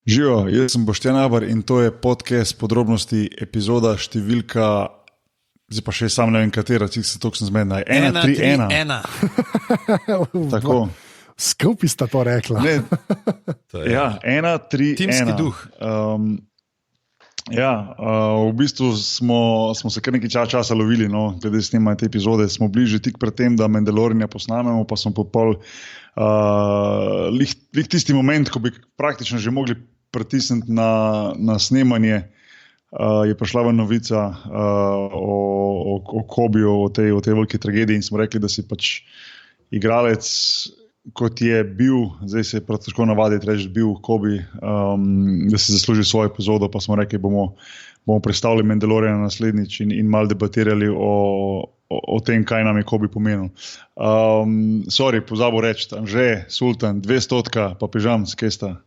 Živijo, jaz sem Boštjan Abar in to je podcast podrobnosti, epizoda številka, zdaj pa še sam ne vem katera, cik se točno zmedna. 1-3-1. Tako. Skupaj sta to rekla. Ne, ja, 1-3-1. Timski duh. V bistvu smo se kar nekaj časa lovili, no, glede snemanja te epizode. Smo bliže tik pred tem, da Mandaloriana posnamemo, pa smo popol lih tisti moment, ko bi praktično že mogli pritisniti na snemanje, je prišla ven novica o Kobiju, o tej veliki tragediji in smo rekli, da si pač igralec, kot je bil, zdaj se je prav težko navaditi reči, bil Kobi, da si zasluži svojo epizodo, pa smo rekli, bomo predstavili Mandaloriana naslednjič in malo debatirali o tem, kaj nam je Kobi pomenil. Pozabil reči, Anže, Sultan, 200, pa pižam, skesta.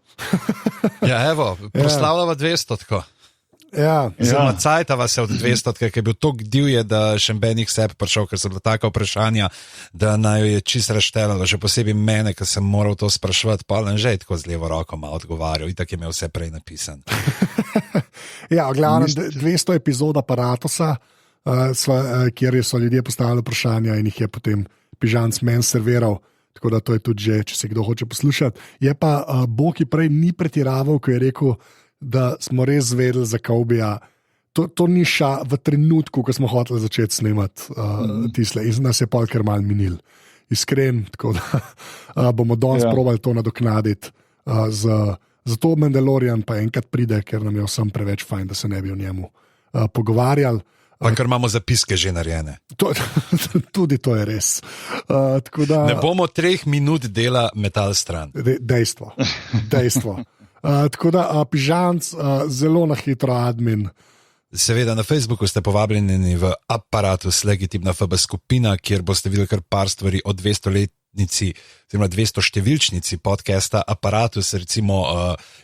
Ja, evo, proslavljava 200. Ja. Zelo cajtava se od 200, ker je bil toliko divje, da še benih sebe prišel, ker so bila taka vprašanja, da naj jo je čisto razštelalo, še posebej mene, ker sem moral to spraševati, pa Anže je tako z levo roko malo odgovarjal, itak je imel vse prej napisan. Ja, glavno 200 epizod Aparatusa, kjer so ljudje postavili vprašanja in jih je potem pižanc meni serviral, tako da to je tudi že, če se kdo hoče poslušati. Je pa Boki prej ni pretiraval, ko je rekel, da smo res zvedeli za Kobija. To ni v trenutku, ko smo hoteli začeti snemati tisle in nas je pol kar mal minil. Iskren, tako da bomo danes probali to nadoknaditi. Zato Mandalorian pa enkrat pride, ker nam je vsem preveč fajn, da se ne bi o njemu pogovarjali. Pa ker imamo zapiske že narejene. Tudi to je res. Ne bomo 3 minut dela metal stran. Dejstvo. Tako da pižanc, zelo na hitro admin. Seveda, na Facebooku ste povabljeni v Aparatus, legitimna FB skupina, kjer boste videli kar par stvari o 200-letnici, oziroma 200-številčnici podcasta Aparatus. Recimo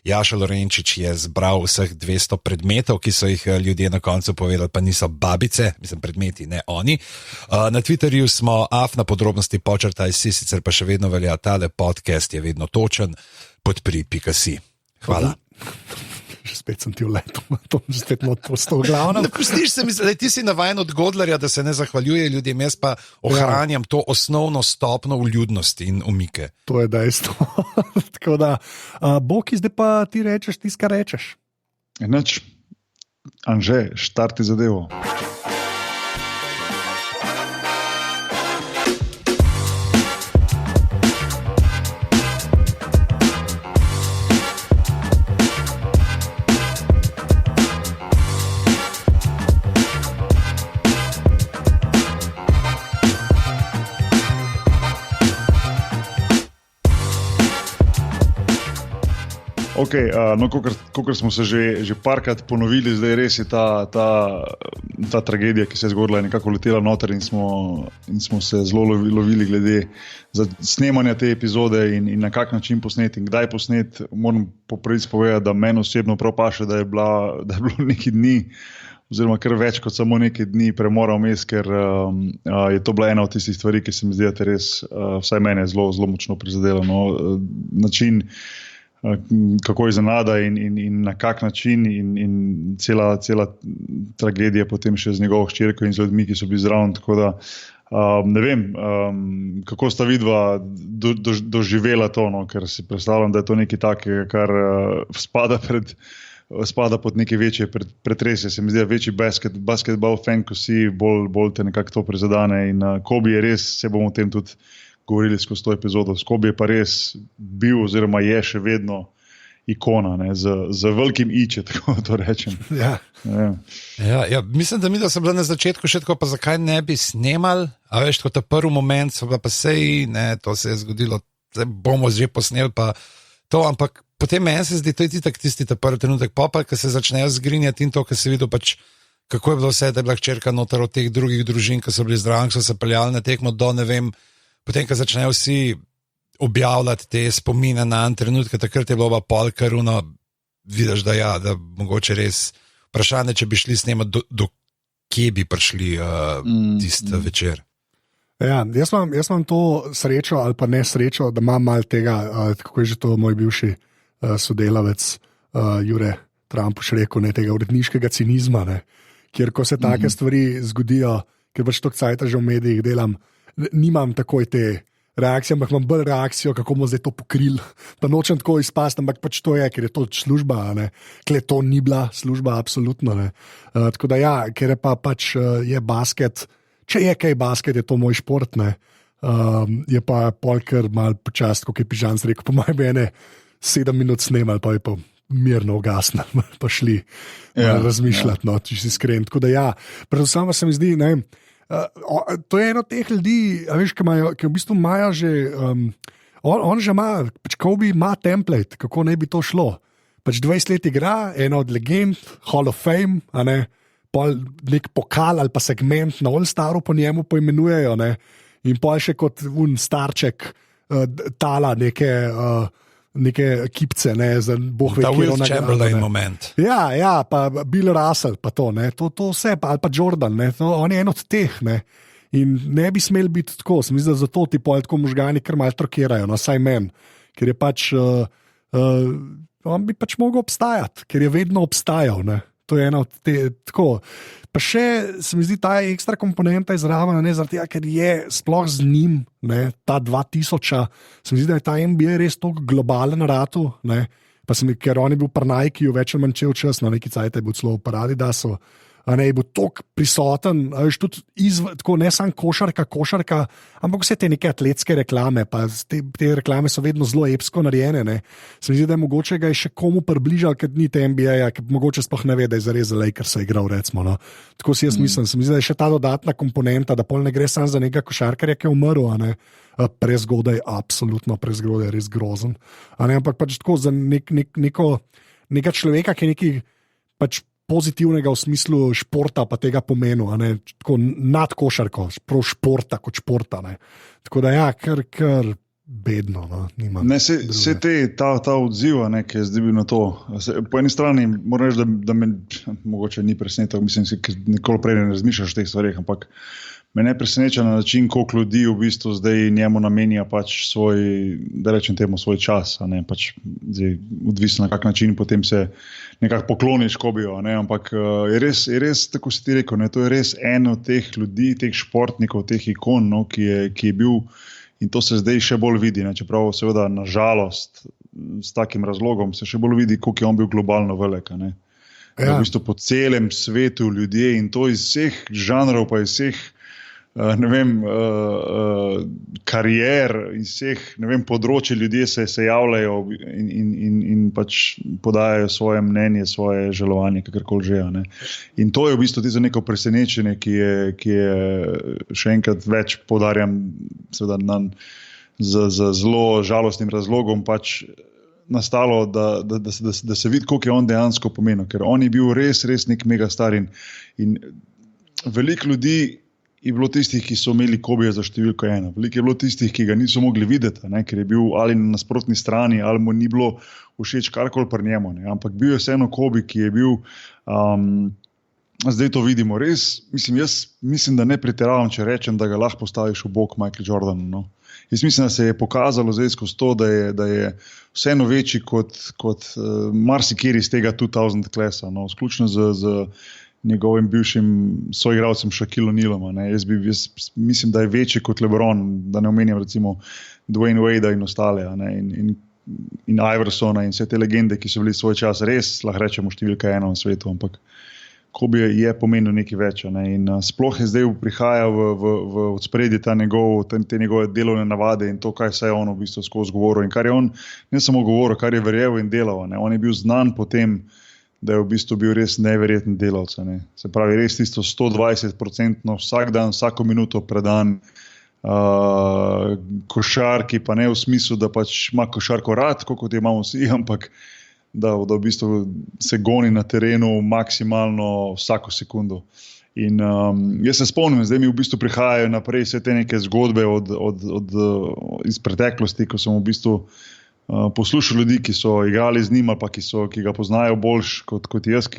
Jaša Lorenčič je zbral vseh 200 predmetov, ki so jih ljudje na koncu povedali, pa niso babice, mislim predmeti, ne oni. Na Twitterju smo na podrobnosti počrtaj si, sicer pa še vedno velja, tale podcast je vedno točen, podpri.si. Hvala. Spet sem ti vletel, to je spet moj postov glavno. Ne pustiš se mi, da ti si navajen od Godlerja, da se ne zahvaljuje ljudem, jaz pa ohranjam to osnovno stopno vljudnosti in umike. To je dejstvo. Tako da, Boki, zdaj pa ti rečeš, ti skar rečeš. Enač, Anže, štarti zadevo. Kakor smo se že parkrat ponovili, zdaj res je ta tragedija, ki se je zgodila, nekako letela noter in smo se zelo lovili glede snemanja te epizode in na kak način posneti in kdaj posneti. Moram popravic povedati, da meni osebno prav paše, da je bilo nekaj dni, oziroma kar več kot samo nekaj dni premora vmes, ker je to bila ena od tistih stvari, ki se mi zdi, da te res, vsaj mene zelo, zelo močno prizadela. No, način, kako je iznenada in na kak način in cela tragedija potem še z njegovo hčerko in z ljudmi, ki so bili zraven, tako da ne vem, kako sta vidva doživela to, no, ker si predstavljam, da je to nekaj takega, kar spada pod neke večje pretrese. Se mi zdi, da večji basketball fan, ko si, bolj te nekako to prizadane in Kobi je res, se bomo o tem tudi govorili skozi to epizodo. Kobi je pa res bil oziroma je še vedno ikona, ne, z velikim iče, tako to rečem. Ja. Mislim, da sem bila na začetku še tako, pa zakaj ne bi snemali, a veš, kot ta prvi moment, so pa sej, ne, to se je zgodilo, zdaj bomo že posneli pa to, ampak potem meni se zdi, to je tisti ta prvi trenutek, pa ko se začnejo zgrinjati in to, ko se videl pač, kako je bilo vse, da je bila hčerka noter od teh drugih družin, ki so bili zdravi, so se peljali na tekmo do, ne vem, potem, ko začnejo vsi objavljati te spomine na en trenutke, takrat je bilo pa pol karuno, vidiš, da mogoče res vprašanje, če bi šli snemati, do kje bi prišli tisti večer. Ja, jaz imam to srečo ali pa nesrečo, da imam malo tega, kako je že to moj bivši sodelavec Jure Trump še rekel, ne, tega uredniškega cinizma, ne, kjer ko se take stvari zgodijo, ker pač to cajta že v medijih delam, nimam takoj te reakcije, ampak imam bolj reakcijo, kako bomo zdaj to pokrili. Pa nočem tako izpasti, ampak pač to je, ker je to služba, ne, ker to ni bila služba, absolutno ne. Tako da ja, ker je pa pač je basket, če je kaj basket, je to moj šport, ne. Je pa polkar mal počast, kot je Pižanc rekel, po mojem ene 7 minut snemal, pa je pa mirno ugasnil, pa šli razmišljati, no, če si iskren. Tako da ja, predvsem se mi zdi, ne, to je eno teh ljudi, veš, ki v bistvu imajo že, on že ima, pač Kobe ima template, kako naj bi to šlo. Pač 20 let igra, ena od legend, Hall of Fame, a ne, pol nek pokal ali pa segment na All-Staru po njemu poimenujejo, ne, in pol še kot un starček tala neke kipce, ne, za boh ve, ta Will Chamberlain moment. Ja, pa Bill Russell, pa to, ne, to vse, ali pa Jordan, ne, to, on je en od teh, ne, in ne bi smel biti tako, sem mislil, zato ti pol tako možgani kar malo trokirajo, no, saj men, ker je pač, on bi pač mogel obstajati, ker je vedno obstajal, ne, to je ena od te, tako. Pa še se mi zdi ta ekstra komponenta izraven, ne, zaradi tega, ker je sploh z njim, ne, ta 2000, se mi zdi, da je ta NBA res tako globalen ratu, ne, pa ker on je bil pri Nikeju več ali manj čas, no, neki cajt je bil celo v Adidasu, ne, je bil tako prisoten, veš, tudi tako ne samo košarka, ampak vse te neke atletske reklame, pa te reklame so vedno zelo epsko narejene, ne. Se mi zdi, da je mogoče ga je še komu približal, ker ni te NBA-ja, ker mogoče sploh ne ve, da je zares za Lakersa igral, recimo, no. Tako si jaz mislim, se mi zdi, da je še ta dodatna komponenta, da pol ne gre samo za nekega košarkarja, ki je umrl, a ne, prezgodaj, absolutno prezgodaj, res grozen, a ne, ampak pač tako za neka človeka, ki je neki pač pozitivnega v smislu športa, pa tega pomenu, a ne, tako nad košarko, prav športa kot športa, ne. Tako da ja, kar bedno, no, nimam. Ne, se ta odziv, ne, ki je zdaj bil na to. Po eni strani moram reči, da me mogoče ni presenetil, mislim, ker nikoli prej ne razmišljaš o teh stvareh, ampak me ne preseneča na način, koliko ljudi v bistvu zdaj njemu namenja pač svoj, da rečem temu, svoj čas, a ne, pač zdaj odvisno na kak način potem se nekako pokloniš Kobeju, ne, ampak je res, tako si ti rekel, ne, to je res en od teh ljudi, teh športnikov, teh ikon, no, ki je bil, in to se zdaj še bolj vidi, ne, čeprav seveda na žalost s takim razlogom se še bolj vidi, koliko je on bil globalno velik, ne. Ja. V bistvu po celem svetu ljudje in to iz vseh žanrov, pa iz vseh ne vem, karier iz vseh, ne vem, področji ljudje se javljajo in pač podajajo svoje mnenje, svoje žalovanje, kakorkoli že, ne. In to je v bistvu tisto neko presenečenje, ki je še enkrat več poudarjam, seveda z zelo žalostnim razlogom pač nastalo, da se vidi, koliko je on dejansko pomenil, ker on je bil res nek megastar in veliko ljudi je bilo tistih, ki so imeli Kobeja za številko 1. Veliko je bilo tistih, ki ga niso mogli videti, ne, ker je bil ali na nasprotni strani, ali mu ni bilo všeč karkoli pri njemu. Ne. Ampak bil je vseeno Kobe, ki je bil, zdaj to vidimo res, mislim, da ne pretiravam, če rečem, da ga lahko postaviš v bok Michael Jordan. No. Jaz mislim, da se je pokazalo zdaj skozi to, da je vseeno večji kot marsikjer iz tega 2000 klasa, no, vključno z njegovim bivšim soigralcem Shaquille O'Nealom. Jaz mislim, da je večji kot LeBron, da ne omenjam recimo Dwayne Wadea in ostale, in Iversona in vse te legende, ki so bili svoj čas res, lahko rečemo, številka 1 na svetu, ampak Kobe je pomenil nekaj več. In sploh je zdaj prihaja v odspredje te njegove delovne navade in to, kaj se je on v bistvu skozi govoril in kar je on ne samo govoril, kar je verjel in delal. On je bil znan po tem, da je v bistvu bil res neverjeten delavec. Ne. Se pravi, res tisto 120% vsak dan, vsako minuto predan košarki, pa ne v smislu, da pač ima košarko rad, kot je imamo vsi, ampak da v bistvu se goni na terenu maksimalno vsako sekundo. In jaz se spomnim, zdaj mi v bistvu prihajajo naprej vse te neke zgodbe iz preteklosti, ko sem v bistvu poslušal ljudi, ki so igrali z njim, ali pa ki ga poznajo boljš kot jaz,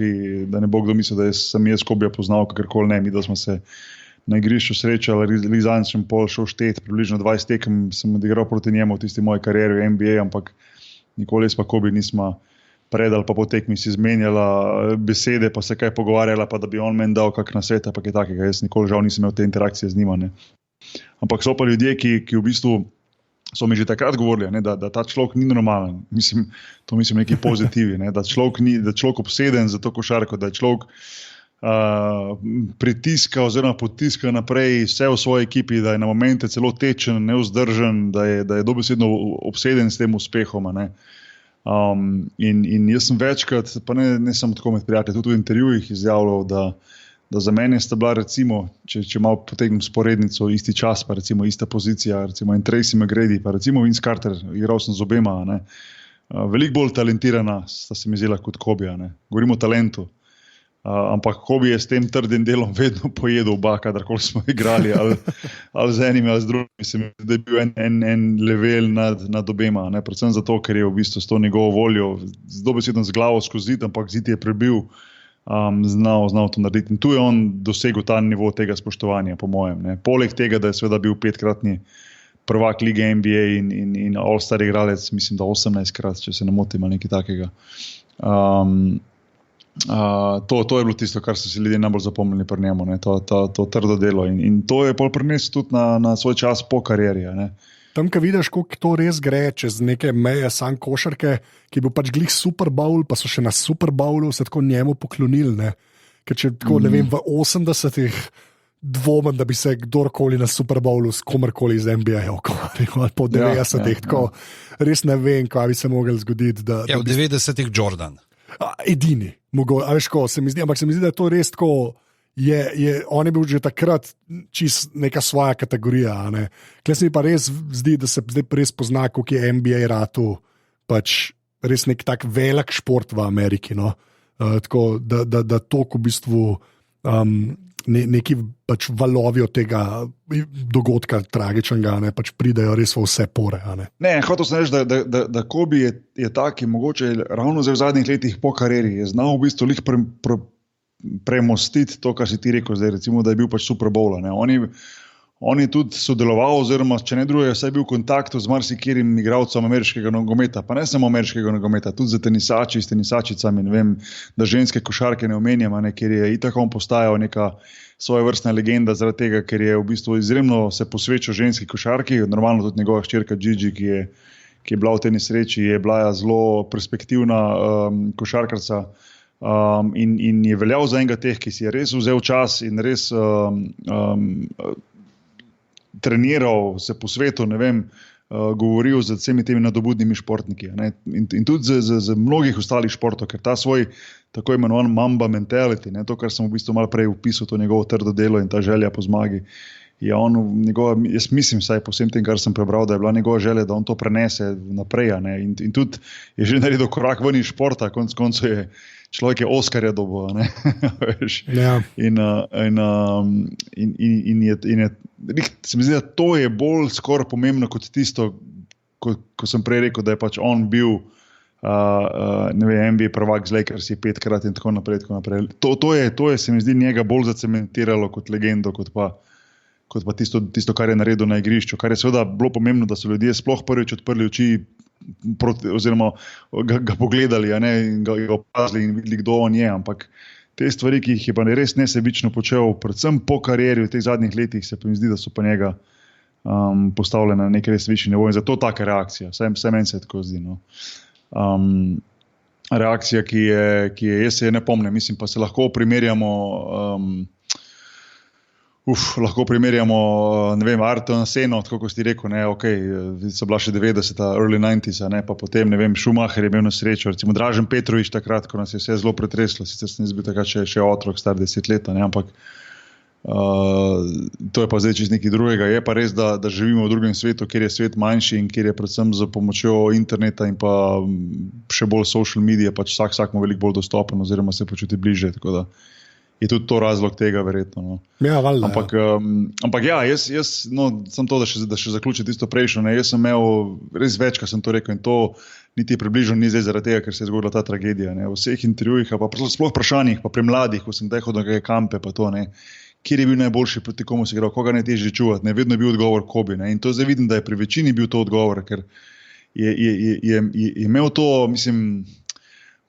da ne bo kdo mislil, da sem jaz Kobeja poznal, kakorkoli ne, mi da smo se na igrišču srečali, zadnjič sem pol šel štet, približno 20 tekem sem odigral proti njemu v tisti moji karieri v NBA, ampak nikoli jaz pa Kobe nisma pred ali pa po tekmi si izmenjala besede, pa se kaj pogovarjala, pa da bi on meni dal kak nasvet, pa kaj takega. Jaz nikoli žal nisem imel te interakcije z njima. Ne. Ampak so pa ljudje, ki v bistvu so mi že takrat govorili, ne, da ta človek ni normalen. To mislim neki pozitivi, ne, da človek obseden za to košarko, da je človek pritiska oziroma potiska naprej vse v svoji ekipi, da je na momente celo tečen, nevzdržen, da je dobesedno obseden s tem uspehom. Ne. In jaz sem večkrat, pa ne samo tako med prijatelji, tudi v intervjujih izjavljal, da za mene sta bila recimo, če malo potegnem sporednico, isti čas, pa recimo ista pozicija, recimo in Tracy McGrady, pa recimo Vince Carter, igral sem z obema, ne. Veliko bolj talentirana sta se mi zdela kot Kobija, ne. Govorimo o talentu. Ampak Kobe je s tem trdim delom vedno pojedel oba, kadarkoli smo igrali, ali z enim ali z drugim. Mislim, da je bil en level nad obema, ne? Predvsem zato, ker je v bistvu s to njegovo voljo, dobesedno z glavo skozi zid, ampak zid je prebil, znal to narediti. In tu je on dosegel ta nivo tega spoštovanja, po mojem. Ne? Poleg tega, da je seveda bil 5-kratni prvak lige NBA in all-star igralec, mislim, da 18-krat, če se ne motim, ali nekaj takega. To je bilo tisto, kar so si ljudje najbolj zapomnili pri njemu, ne? To trdo delo in to je pol prinesel tudi na svoj čas po karieri. Ne? Tam, ko vidiš, kako to res gre čez neke meje sam košarke, ki je bil pač glih Super Bowl, pa so še na Super Bowlu se tako njemu poklonili. Ne? Ker če tako, ne vem, v 80-ih dvomim, da bi se kdorkoli na Super Bowlu s komerkoli iz NBA ukvarjal, ali po 90-ih, tako res ne vem, kaj bi se mogli zgoditi. V 90-ih Jordan. Edini, se mi zdi, ampak se mi zdi, da je to res tako. On je bil že takrat čist neka svoja kategorija. Klej se mi pa res zdi, da se zdaj res pozna, koliko je NBA ratu, pač res nek tak velik šport v Ameriki. No? Tako, da toliko v bistvu neki pač valovi od tega dogodka tragičnega, ne, pač pridejo res v vse pore. Ne, hotel sem reči, da Kobe je tak, mogoče ravno zdaj v zadnjih letih po karieri je znal v bistvu lih premostiti to, kar si ti rekel zdaj, recimo, da je bil pač Super Bowl. On je tudi sodeloval, oziroma, če ne drugega, saj je bil v kontaktu z marsikjerim igralcem ameriškega nogometa, pa ne samo ameriškega nogometa, tudi z tenisači, s tenisačicami, ne vem, da ženske košarke ne omenjam, ker je itak on postajal neka svoja vrstna legenda, zaradi tega, ker je v bistvu izjemno se posvečal ženski košarki, normalno tudi njegova hčerka Gigi, ki je bila v tej nesreči, je bila zelo perspektivna košarkarca. In je veljal za enega teh, ki si je res vzel čas in res treniral, se po svetu, ne vem, govoril z vsemi temi nadobudnimi športniki. Ne? In tudi z mnogih ostalih športov, ker ta svoj tako imenovan Mamba mentality, ne? To, kar sem v bistvu malo prej opisal, to njegovo trdo delo in ta želja po zmagi, je jaz mislim, vsaj po vsem tem, kar sem prebral, da je bila njegova želja, da on to prenese naprej. Ne? In tudi je že naredil korak ven iz športa, konec koncev je človek je Oskarja dobil. Ja. In se mi zdi, da to je bolj skoraj pomembno kot tisto, ko sem prej rekel, da je pač on bil NBA prvak z Lakersi 5-krat in tako naprej. To je se mi zdi njega bolj zacementiralo kot legendo, kot pa tisto, kar je naredil na igrišču, kar je seveda bilo pomembno, da so ljudje sploh prvič odprli oči oziroma ga pogledali, in ga opazili in videli, kdo on je, ampak te stvari, ki jih je pa res nesebično počel, predvsem po karieri v teh zadnjih letih, se pa mi zdi, da so pa njega postavljene na nek res višji nivo in zato taka reakcija, vse meni se tako zdi. No. Reakcija, ki je, jaz se je ne pomnim, mislim, pa se lahko primerjamo ne vem, Ayrton Senna, tako kot si rekel, ne, so bila še 90-ta, early 90s, ne, pa potem, ne vem, Schumacher je imel nesrečo, recimo Dražen Petrović takrat, ko nas je vse zelo pretreslo, sicer sem bil takrat še otrok, star 10 let, ne, ampak to je pa zdaj čez nekaj drugega. Je pa res, da živimo v drugem svetu, kjer je svet manjši in kjer je predvsem z pomočjo interneta in pa še bolj social media, pač vsakmu veliko bolj dostopen oziroma se počuti bliže, tako da je tudi to razlog tega, verjetno. No. Ja, valjda. Ampak ja, jaz sem to, da še zaključim tisto prejšnjo. Ne. Jaz sem imel res več, kar sem to rekel in to niti približno ni zdaj zaradi tega, ker se je zgodila ta tragedija. Ne. V vseh intervjujih, pa sploh vprašanjih, pa pri mladih, ko sem hodil na nekaj kampe, pa to, ne. Kjer je bil najboljši, proti komu si igral, koga najtežje čuvati, ne. Vedno je bil odgovor Kobe. Ne. In to zdaj vidim, da je pri večini bil to odgovor, ker je imel to, mislim,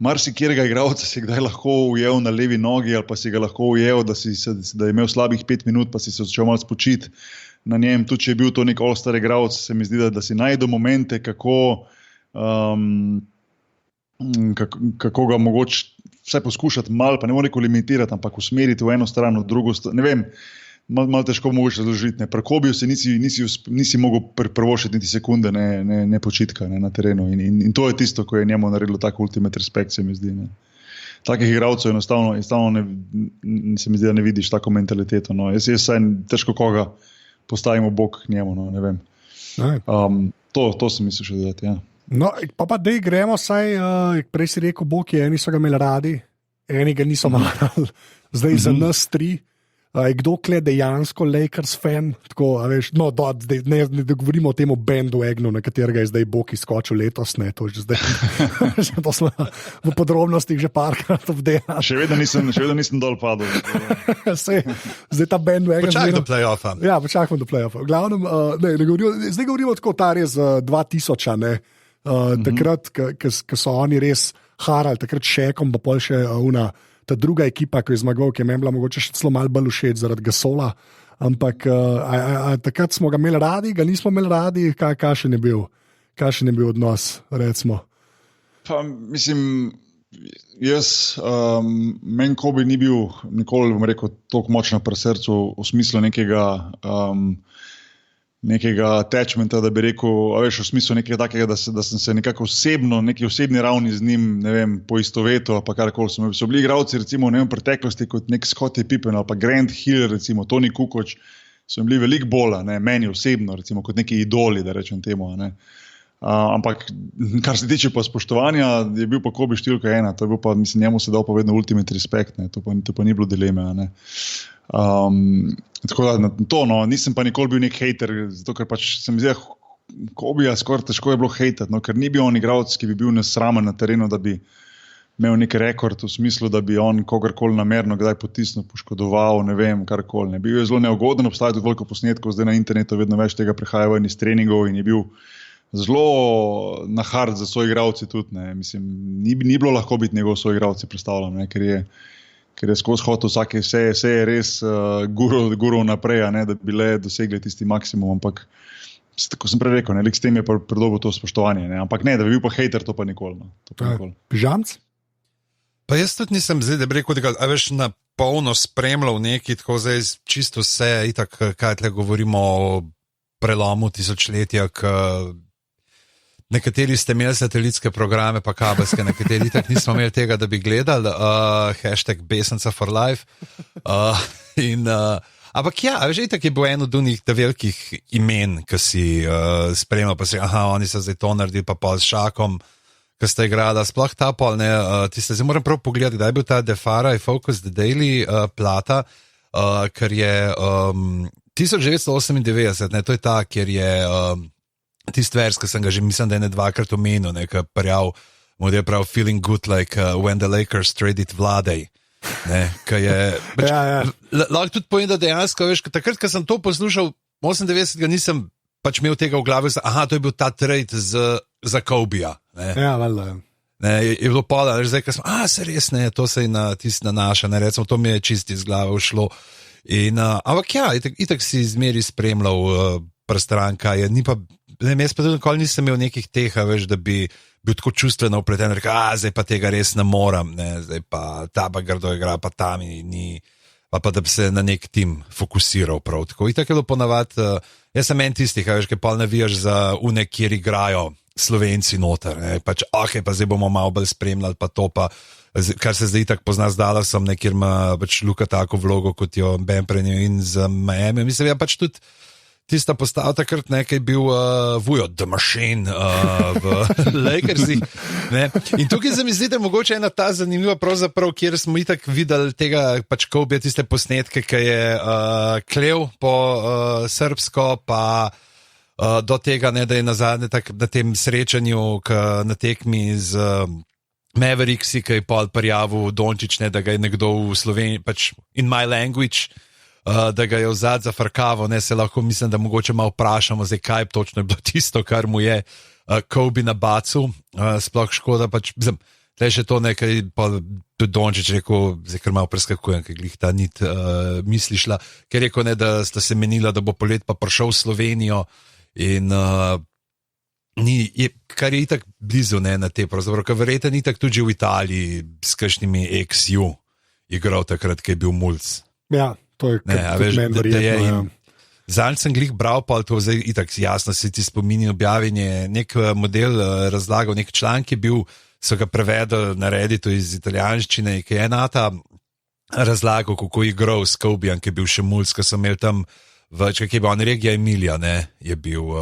marsikjerega igralca si kdaj lahko ujel na levi nogi, ali pa si ga lahko ujel, da je imel slabih 5 minut, pa si se začel malo spočiti na njem. Tudi če je bil to nek all-star igralec, se mi zdi, da si najde momente, kako ga mogoče vsaj poskušati malo, pa ne more rekel limitirati, ampak usmeriti v eno stran, v drugo stran. Ne vem, malo težko mogoče razložiti. Pri Kobiju si nisi mogel privoščiti niti sekunde ne počitka na terenu. In to je tisto, ko je njemu naredilo tako ultimate respekt, se mi zdi. Ne. Takih igralcev enostavno se mi zdi, da ne vidiš tako mentaliteto. No. Jaz težko koga postavimo bok k njemu, no, ne vem. To sem mislil še dodati, ja. No, pa dej gremo, prej si rekel, Boki, eni so ga imeli radi, eni ga niso marali, zdaj za nas 3. Kdo je dejansko Lakers fan? Tako, veš, no, ne govorimo o tem bandwagonu, na katerega je zdaj Boki skočil letos, ne, to že zdaj. To smo v podrobnostih že parkrat obdelali. Še vedno nisem dol padel. Zdaj ta bandwagon. Počakaj do play-offa. Ja, počakaj do play-offa. Glavnem, zdaj govorimo tako res 2000, ne. Takrat, ko so oni res harali, takrat Šekom, pa pol še ta druga ekipa, ki je zmagal, ki je meni bila mogoče še celo malo bolj všeč zaradi Gasola, ampak takrat smo ga imeli radi, ga nismo imeli radi, kakšen je bil odnos, recimo? Pa, mislim, meni Kobe ni bil nikoli, bom rekel, toliko močno pri srcu v smislu nekega attachmenta, da bi rekel, v smislu nekega takega, da sem se nekako osebno, neki osebni ravni z njim, ne vem, poistovetil, pa karkoli. So bili igralci, recimo, ne vem, v preteklosti, kot nek Scottie Pippen ali pa Grant Hill, recimo, Tony Kukoc, so bili veliko bolj, ne, meni osebno, recimo, kot neki idoli, da rečem temu, ne. Ampak, kar se tiče pa spoštovanja, je bil pa Kobe številka 1, to je bil pa, mislim, njemu se dal pa vedno ultimate respect, ne, to pa ni bilo dileme, ne. Tako da nisem pa nikoli bil nek hejter, zato ker pač se mi zdi, Kobija skoraj težko je bilo hejtati, no, ker ni bil on igralec, ki bi bil nesramen na terenu, da bi imel nek rekord v smislu, da bi on kogarkoli namerno kdaj potisnil, poškodoval, ne vem, karkoli. Bil je zelo neugoden, obstaja tudi veliko posnetkov, zdaj na internetu vedno več tega prihaja ven iz treningov in je bil zelo na hard za soigralci tudi, ne. Mislim, ni bilo lahko biti njegov soigralci, predstavljam, ne, ker je skozi hotel vse je res gurov naprej, ne, da bi le dosegli tisti maksimum, ampak tako sem prej rekel, s tem je pa predolgo to spoštovanje, ne, ampak ne, da bi bil pa hejter, to pa nikoli. No, Pižamc? Pa jaz tudi nisem zdaj, da bi rekel, da veš na polno spremljal neki, tako zdaj čisto vse, itak, kaj tle govorimo o prelomu tisočletja, nekateri ste imeli satelitske programe, pa kabelske, nekateri tak nismo imeli tega, da bi gledali, hashtag Besenca for life. Ampak ja, že itak je bil en od unih velikih imen, ki si spremljal, pa si, oni so zdaj to naredili, pa s Šakom, ki sta igrala, sploh ta pol, ne, tiste, zdaj moram prav pogledati, kdaj je bil ta The Farah Focus The Daily plata, ker je 1998, ne, to je ta, kjer je tisti vers, ki sem ga že mislim, da je ne dvakrat omenil, nekaj prijal, mu je prav feeling good like when the Lakers traded Vladej. Kaj je, lahko tudi povem, da dejansko, veš, takrat, ko sem to poslušal, 98 ga nisem pač imel tega v glavi, to je bil ta trade za Kobija. Ja, valjda. Je bilo pola, zdaj, ko sem, se res ne, to se je tisti nanaša, ne, recimo, to mi je čisti iz glave ušlo. Ampak ja, itak si izmeri spremljal prstranka, ni pa, jaz pa tudi nikoli nisem imel nekih teh, veš, da bi bil tako čustveno upleten, rekel, zdaj pa tega res ne moram, ne, zdaj pa ta pa grdo igra, pa tam ni, pa da bi se na nek tim fokusiral prav tako. Itak je bilo ponavadi, jaz sem en tistih, veš, ki pa navijaš za une, kjer igrajo Slovenci noter, ne, pač, pa zdaj bomo malo bolj spremljali, pa to pa, kar se zdaj tako pozna z Dallasom, ne, kjer ima pač Luka tako vlogo, kot jo Ben prenil in z Miami, mislim, ja pač tudi tista postava takrat nekaj bil Vujo, The Machine v Lakersih. Ne? In tukaj se mi zdi, da je mogoče ena ta zanimiva pravzaprav, kjer smo itak videli tega pač Kobe, tiste posnetke, ki je klev po srbsko, pa do tega, ne, da je nazadnje na tem srečanju na tekmi z Mavericksi, ki je pol prijavil Dončić, ne, da ga je nekdo v Sloveniji, pač in my language, da ga je vzad za farkavo, ne, se lahko mislim, da mogoče malo vprašamo, zdaj kaj točno je bilo tisto, kar mu je Kobe nabacal, sploh škoda, pač, Tle še to nekaj, pa tudi Dončić rekel, zdaj kar malo preskakujem, ker glih ta nit misli šla, ker rekel, ne, da sta se menila, da bo polet pa prišel v Slovenijo in kar je itak blizu, ne, na te pravzaprav, ker verjetno itak tudi v Italiji s kakšnimi ex-ju igral takrat, ko je bil Mulc. Ja, to je meni verjetno. Zanj sem glih bral, pa to zdaj itak jasno se ti spomini objavljen je nek model razlagal, nek članek je bil, so ga prevedli na Redditu iz italijanščine, ki je enata razlagal, kako je igral s Kobejem, ki je bil še Mulc, ko so imeli tam kak je bil on Regija Emilija, ne, je bil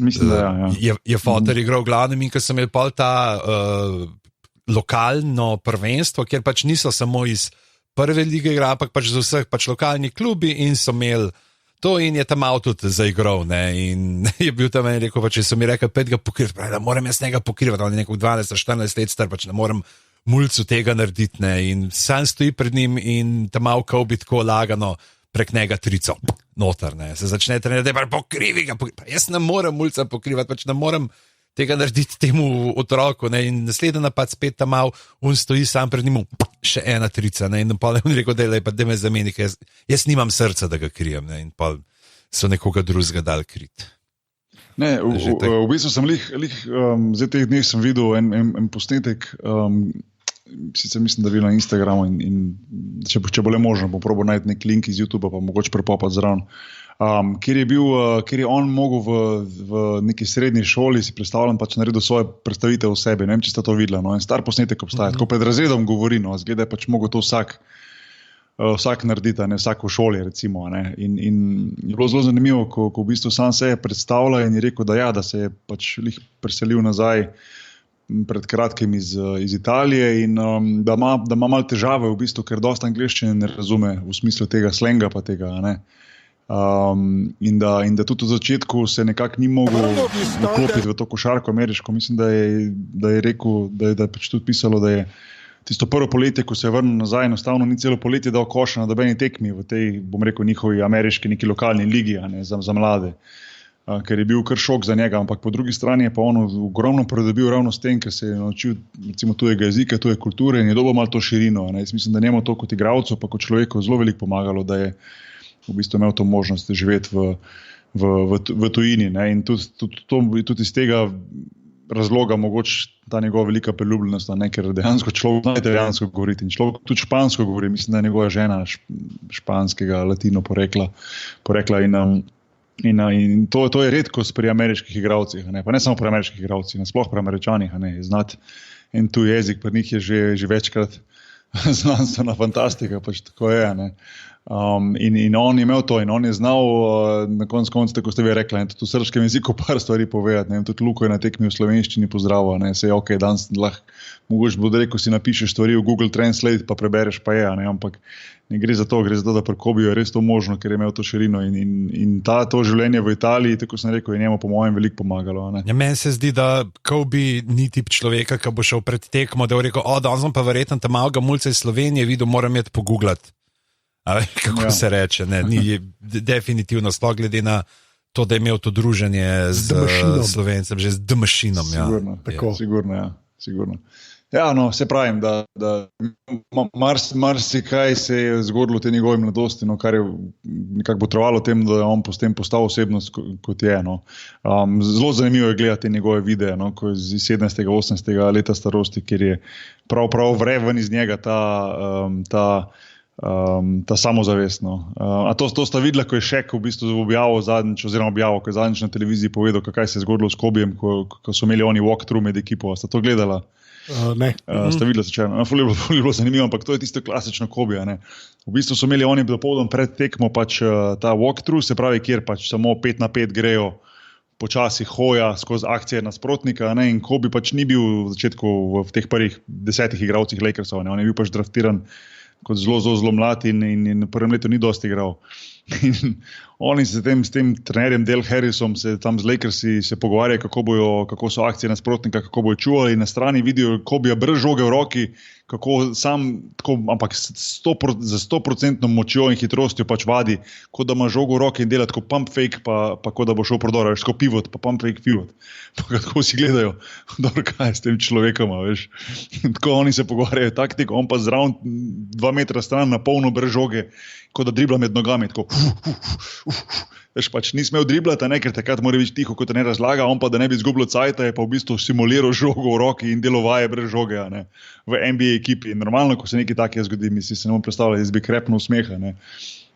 mislim, da je fotor igral v glavnem in ko so imeli pol ta lokalno prvenstvo, kjer pač niso samo iz prve lige igra, ampak pač za vseh pač lokalni klubi in so imeli to in je tam avto tudi zaigral, ne, in je bil tam in rekel, če so mi rekli, 5 ga pokrivati, pravi, da moram jaz njega pokrivati, on je nekog 12-14 let star, pač ne moram Mulcu tega narediti, ne, in sam stoji pred njim in tam malo Kobe tako lagano prek njega trico, noter, ne, se začne trenirati, da je pokrivi ga, jaz ne morem Mulca pokrivati, pač ne morem tega narediti temu otroku, ne, in naslednji napad spet tam malo, on stoji sam pred njim, še ena trica, ne, in pa on rekel, da me zameni, jaz nimam srca, da ga krijem, ne, in pa so nekoga drugega dal krit. Ne, v bistvu sem zdaj teh dneh sem videl en posnetek, sicer mislim, da je bil na Instagramu in če bo le možno, bom probal najti nek link iz YouTubea, pa mogoče prepopati zraven. Kjer je on mogel v neki srednji šoli si predstavljam, pač naredil svoje predstavitev o sebi, ne vem, če ste to videli, no, en star posnetek obstaja, tako pred razredom govori, no, zgleda je pač mogel to vsak narediti, ne, vsak v šoli recimo, ne, in je bilo zelo zanimivo, ko v bistvu sam se je predstavljal in je rekel, da se je pač preselil nazaj pred kratkim iz Italije in da ima malo težave v bistvu, ker dosta angleščine ne razume v smislu tega slenga pa tega, ne. In da tudi v začetku se nekako ni mogel vklopiti v to košarko ameriško. Mislim, da je rekel, da je pač tudi pisalo, da je tisto prvo poletje, ko se je vrnil nazaj, enostavno ni celo poletje dal koša na dobeni tekmi v tej, bom rekel, njihovi ameriški neki lokalni ligi, ne, za mlade, ker je bil kar šok za njega, ampak po drugi strani je pa on ogromno pridobil ravno s tem, ker se je naučil recimo tujega jezika, tuje kulture in je dobil malo to širino, ne. Jaz mislim, da njemu to kot igralcu pa kot človeku zelo veliko pomagalo, da je v bistvu imel to možnost živeti v tujini, ne, in tudi iz tega razloga mogoče ta njegova velika priljubljenost, ne, ker dejansko človek zna italijansko govoriti in človek tudi špansko govori, mislim, da je njegova žena španskega, latino porekla in to je redkost pri ameriških igralcih, ne, pa ne samo pri ameriških igralcih, nasploh pri Američanih, ne, znati en tuj jezik, pri njih je že večkrat znanstvena fantastika, pač tako je, ne. In on je imel to in on je znal na koncu, tako ste vi rekli, tudi v srpskem jeziku par stvari povedati, ne, tudi Luko je na tekmi v slovenščini pozdravil, ne, se je ok, danes lahko, mogoče bodo rekel, si napišeš stvari v Google Translate, pa prebereš pa je, ne, ampak ne gre za to, da pri Kobiju je res to možno, ker je imel to širino in to življenje v Italiji, tako sem rekel, je njemu po mojem veliko pomagalo, ne. Ja, meni se zdi, da Kobe ni tip človeka, ki bo šel pred tekmo, da bo rekel, danes sem pa verjetno tam malega Mulca iz Slovenije videl, moram jeti pogooglati. Kako se reče, ne, ni definitivno, sploh glede na to, da je imel to druženje z Slovencem, že z D-mašinom. Sigurno. Ja, no, se pravim, da marsikaj se je zgodilo v tej njegovi mladosti, no, kar je nekako botrovalo tem, da je on potem postal osebnost, kot je. No. Zelo zanimivo je gledati te njegove videe, no, ko iz 17. 18. leta starosti, kjer je prav vre ven iz njega ta samozavest. No. A to sta videla, ko je Šek v bistvu objavil zadnjič, ko je zadnjič na televiziji povedal, kaj se je zgodilo s Kobijem, ko so imeli oni walkthrough med ekipo. Sta to gledala? Ne. Sta videla začajno. Ful je bilo zanimivo, ampak to je tisto klasično Kobija. Ne. V bistvu so imeli oni dopoldan pred tekmo pač ta walkthrough, se pravi, kjer pač samo 5 na 5 grejo, počasi hoja skozi akcije nasprotnika, ne, in Kobe pač ni bil v začetku v teh prvih 10 igralcih Lakersov, ne, on je bil pač draftiran kot zelo mlad in v prvem letu ni dosti igral. In oni se s tem trenerjem Del Harrisom se tam z Lakersi se pogovarjajo, kako so akcije nasprotnika, kako bojo čuvali. Na strani vidijo Kobija brez žoge v roki, kako sam, ampak za 100% močjo in hitrostjo pač vadi, kot da ima žogo v roki in dela tako pump fake, pa kot da bo šel prodor, veš, tako pivot, pa pump fake pivot. Pa kako si gledajo, dobro, kaj je s tem človekom, veš. Tako oni se pogovarjajo taktiko, on pa zraven 2 metra stran na polno brez žoge, kot da dribla med nogami, tako veš, pač ni smel driblati, ker takrat mora biti tiho, kot ne razlaga, on pa da ne bi izgubljal cajta, je pa v bistvu simuliral žogo v roki in delovaje brez žoge, v NBA ekipi. In normalno, ko se nekaj takega zgodi, si se ne bom predstavljal, jaz bi krepno usmeha,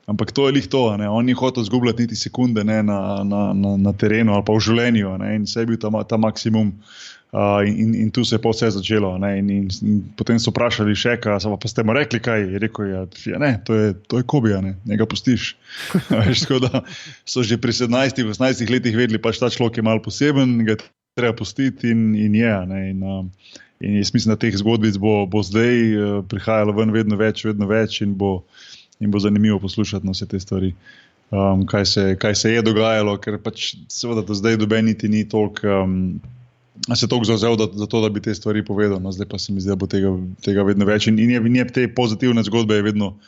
Ampak to je lih to, on ni hotel izgubljati niti sekunde na terenu ali pa v življenju, in vse je bil ta maksimum. In tu se je pa vse začelo. In potem so vprašali še, pa ste mu rekli kaj, je rekel, to je Kobe, njega pustiš. Tako da so že pri 17-18 letih vedeli, pač ta človek je malo poseben, ga treba pustiti in je. In jaz mislim, da teh zgodbic bo zdaj prihajalo ven vedno več in bo zanimivo poslušati na vse te stvari. Kaj se je dogajalo, ker pač seveda do zdaj doben niti ni toliko se toliko zavzel za to, da bi te stvari povedal. Zdaj pa se mi zdi, da bo tega vedno več. In je te pozitivne zgodbe je vedno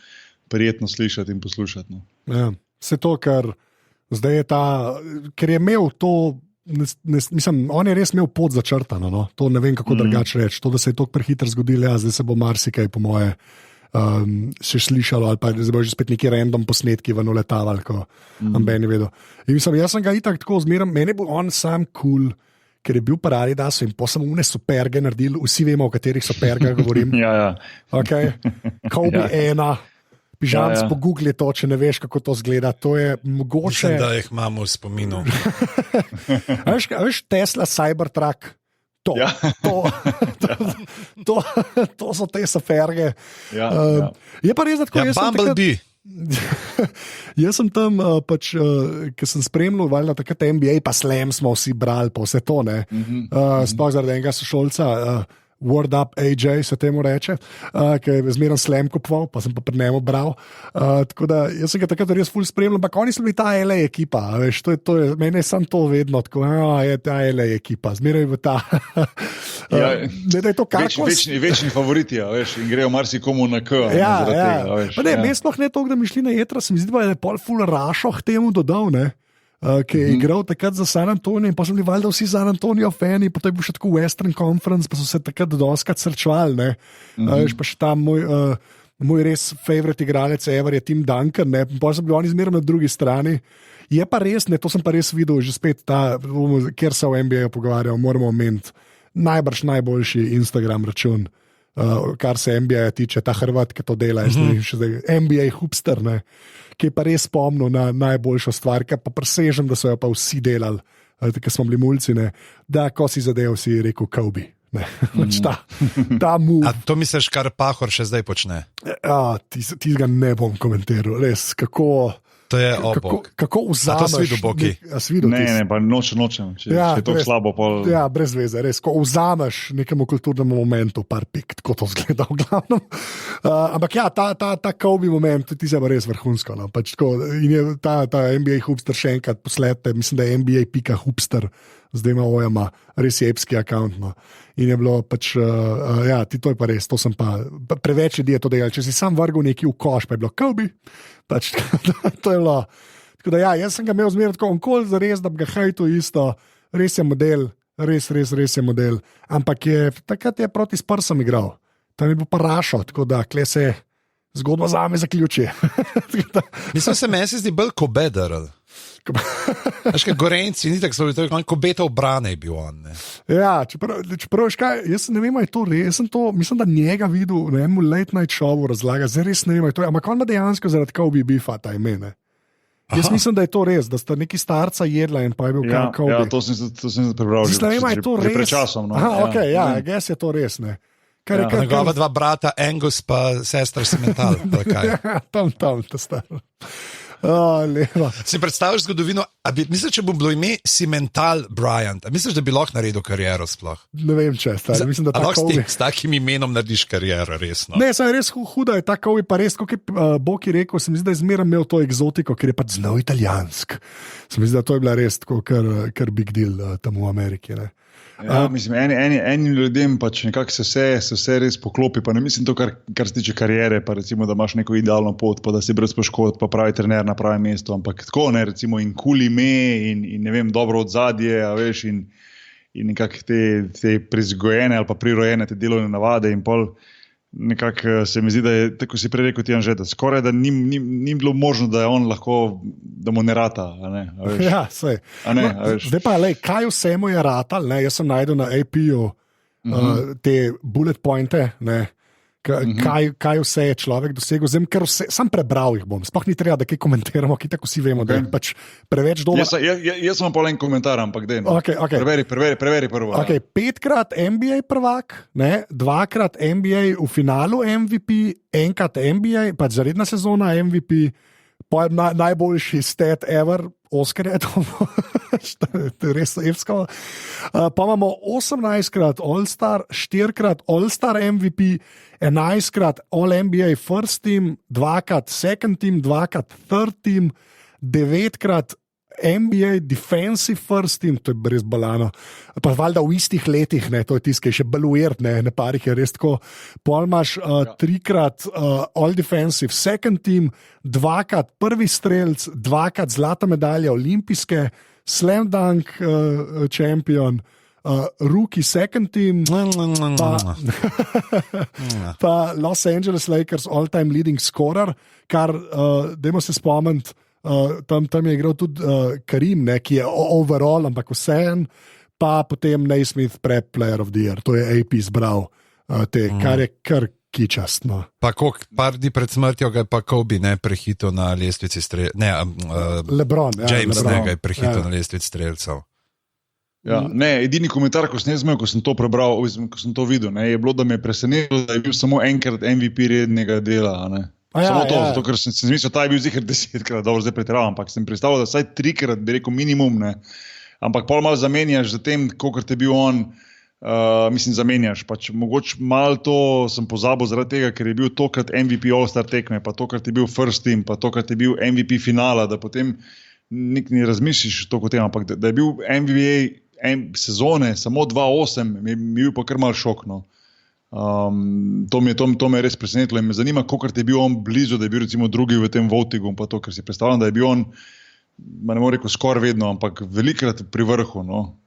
prijetno slišati in poslušati. Ja, vse to, ker zdaj je ker je imel to, mislim, on je res imel pot začrtano, to ne vem, kako drugače reči. To, da se je toliko prehitro zgodilo, zdaj se bo marsikaj, po moje, še slišalo, ali pa zdaj bo že spet neki random posnetki ven uletavali, ko ben je vedel. In mislim, jaz sem ga itak tako zmeram, meni bo on sam cool, ker je bil paradi daso in potem une superge naredili, vsi vemo, o katerih supergah govorim. Ja. Okay. Kobe ena, pižamc po Google to, če ne veš, kako to zgleda. To je mogoče... Mislim, da jih imamo v spominu. Veš Tesla Cybertruck? To so te superge. Je pa res, da tako jaz sem Bumblebee. Jaz sem tam, ker sem spremljal, valjda takrat NBA, pa Slam smo vsi brali, pa vse to, sploh zaradi enega sošolca, Word Up AJ se temu reče, ki je zmeraj Slam kupoval, pa sem pa pri njemu bral. Tako da jaz sem ga takrat res ful spremljal, ampak oni so bili ta LA ekipa, veš, to je, meni je sam to vedno, tako, je ta LA ekipa, zmeraj v ta... da je to večni favoriti, veš, in grejo marsikomu na K. Mi sploh ne toliko, da mi šli na jetra, se mi zdi, da je pol ful Rašoh temu dodal, ki je igral takrat za San Antonijo in pa so bili valjda vsi San Antonijo fani, potem je bil še tako Western Conference, pa so se takrat doskrat srečevali, veš, pa še tam moj res favorite igralec ever je Tim Duncan, pa so bili oni zmeraj na drugi strani. Je pa res, to sem pa res videl, že spet kjer se v NBA pogovarjal, moramo omeniti najbrž najboljši Instagram račun, kar se NBA tiče, ta Hrvat, ki to dela, NBA Hupster, ki je pa res spomnil na najboljšo stvar, ki pa presežem, da so jo pa vsi delali, ker smo bili mulci, da ko si zadev, si rekel Kobe. Ta move. A to misliš, kar Pahor še zdaj počne? Ti ga ne bom komentiral, res, kako... To je obok. Kako vzameš... A to svidu boki? Ne, pa nočem. Če je to slabo, pol... Ja, brez veze, res. Ko vzameš nekemu kulturnemu momentu par pik, tako to zgleda v glavnem. Ampak ja, ta Kobe moment, ti se pa res vrhunsko. Pač tako, in je ta NBA Hupster še enkrat posledite, mislim, da je NBA.Hupster, zdaj ima res je epski account. In je bilo pač, ti to je pa res, to sem pa, preveč ljudi je to delal. Če si sam vrgel neki v koš, pa je bilo Kobe, pač to je bilo. Tako da jaz sem ga imel zmeraj tako onkoli za res, da bi ga hajto isto, res je model, res je model, ampak takrat je proti Spursom igral, tam je bil pa Rašo, tako da kle se zgodba zame zaključi. Mislim, se meni zdi bolj Kobedaral. Veš, kaj Gorenci, ni tako, Kobeta obrane je bil on. Ja, čeprav veš kaj, jaz ne vem, je to res, mislim, da njega videl na enem late night showu razlaga, zdaj res ne vem, ampak on ima dejansko zaradi Kobe Beefa ta ime. Jaz mislim, da je to res, da sta neki starca jedla in pa je bil Kobe. Ja, to sem prebral. Mislim, da je to res. Pred časom. Guess je to res, Njegova dva brata, Angus pa sestra Semental. Tam, ta star. Si predstavljaš zgodovino, misliš, če bo bilo ime Cimental Bryant, misliš, da bi lahko naredil kariero sploh? Ne vem, če stari. Mislim, da lahko s takim imenom narediš kariero, resno. Ne, saj res huda je ta Kobe, pa res, kot je Boki rekel, se mi zdi, da je zmeraj imel to eksotiko, ker je pač zelo italijansk. Se mi zdi, da to je bila res tako kar big deal tam v Ameriki, ne. Ja, mislim, enim ljudem pač nekako se vse res poklopi, pa ne mislim to, kar se tiče kariere, pa recimo, da imaš neko idealno pot, pa da si brez poškodb, pa pravi trener na pravem mestu, ampak tako, ne, recimo in cool ime in ne vem, dobro odzadje, a veš, in nekako te prizgojene ali pa prirojene te delovne navade in pol nekako se mi zdi, da je, tako si prej rekel ti, Anže, da skoraj da ni bilo možno, da je on lahko, da mu ne rata, a ne, a veš. Ja, sej. Zdaj pa, kaj vse mu je ratal, ne, jaz sem najdel na AP-ju te bullet pointe, ne, kaj vse je človek dosegel, sam prebral jih bom, sploh ni treba, da kaj komentiramo, ki tako vsi vemo, da je pač preveč dober. Jaz sem pa en komentar, ampak dej, no. Okay. Preveri prvo. Okay, 5-krat NBA prvak, ne, 2-krat NBA v finalu MVP, 1-krat NBA, pač zaredna sezona MVP, najboljši stat ever, Oscar je to, to je res evsko. Pa imamo 18-krat All-Star, 4-krat All-Star MVP, 11-krat All-NBA First Team, 2-krat Second Team, 2-krat Third Team, 9-krat NBA Defensive First Team, to je res balano, pa valjda v istih letih, ne, to je tiskaj še baluert, ne parih je res tako, pol imaš 3-krat All Defensive Second Team, 2-krat prvi strelc, 2-krat zlata medalja olimpijske, Slam Dunk Champion, Rookie Second Team, pa Los Angeles Lakers All-Time Leading Scorer, kar, dajmo se spomniti, tam je igral tudi Karim, ne, ki je overall, ampak vseeno, pa potem Naismith Prep Player of the Year, to je AP zbral, kar je kar kičastno. Pa par dni pred smrtjo ga je pa Kobe prehitil na lestvici LeBron, James LeBron, ga je prehitil na lestvici strelcev. Ja, ne, edini komentar, ko sem imel, ko sem to prebral, ko sem to videl, ne, je bilo, da me je presenetilo, da je bil samo enkrat MVP rednega dela, ne. Samo to, zato, ker sem mislil, da je bil zihar 10-krat, dobro zdaj pretiravam, ampak sem predstavljal, da vsaj 3-krat bi rekel minimum, ne. Ampak pol malo zamenjaš za tem, kolikor te bil on, zamenjaš, pač mogoče malo to sem pozabil zaradi tega, ker je bil tokrat MVP All-Star tekme, pa tokrat je bil First Team, pa tokrat je bil MVP finala, da potem ne razmišljiš toliko o tem, ampak da je bil NBA sezone samo 2-8, mi je bil pa kar malo šok, no. To me je res presenetilo in me zanima, kolikor je bil on blizu, da je bil recimo drugi v tem votingu, pa to, ker si predstavljam, da je bil on, ne morem rekel skoraj vedno, ampak velikrat pri vrhu, no,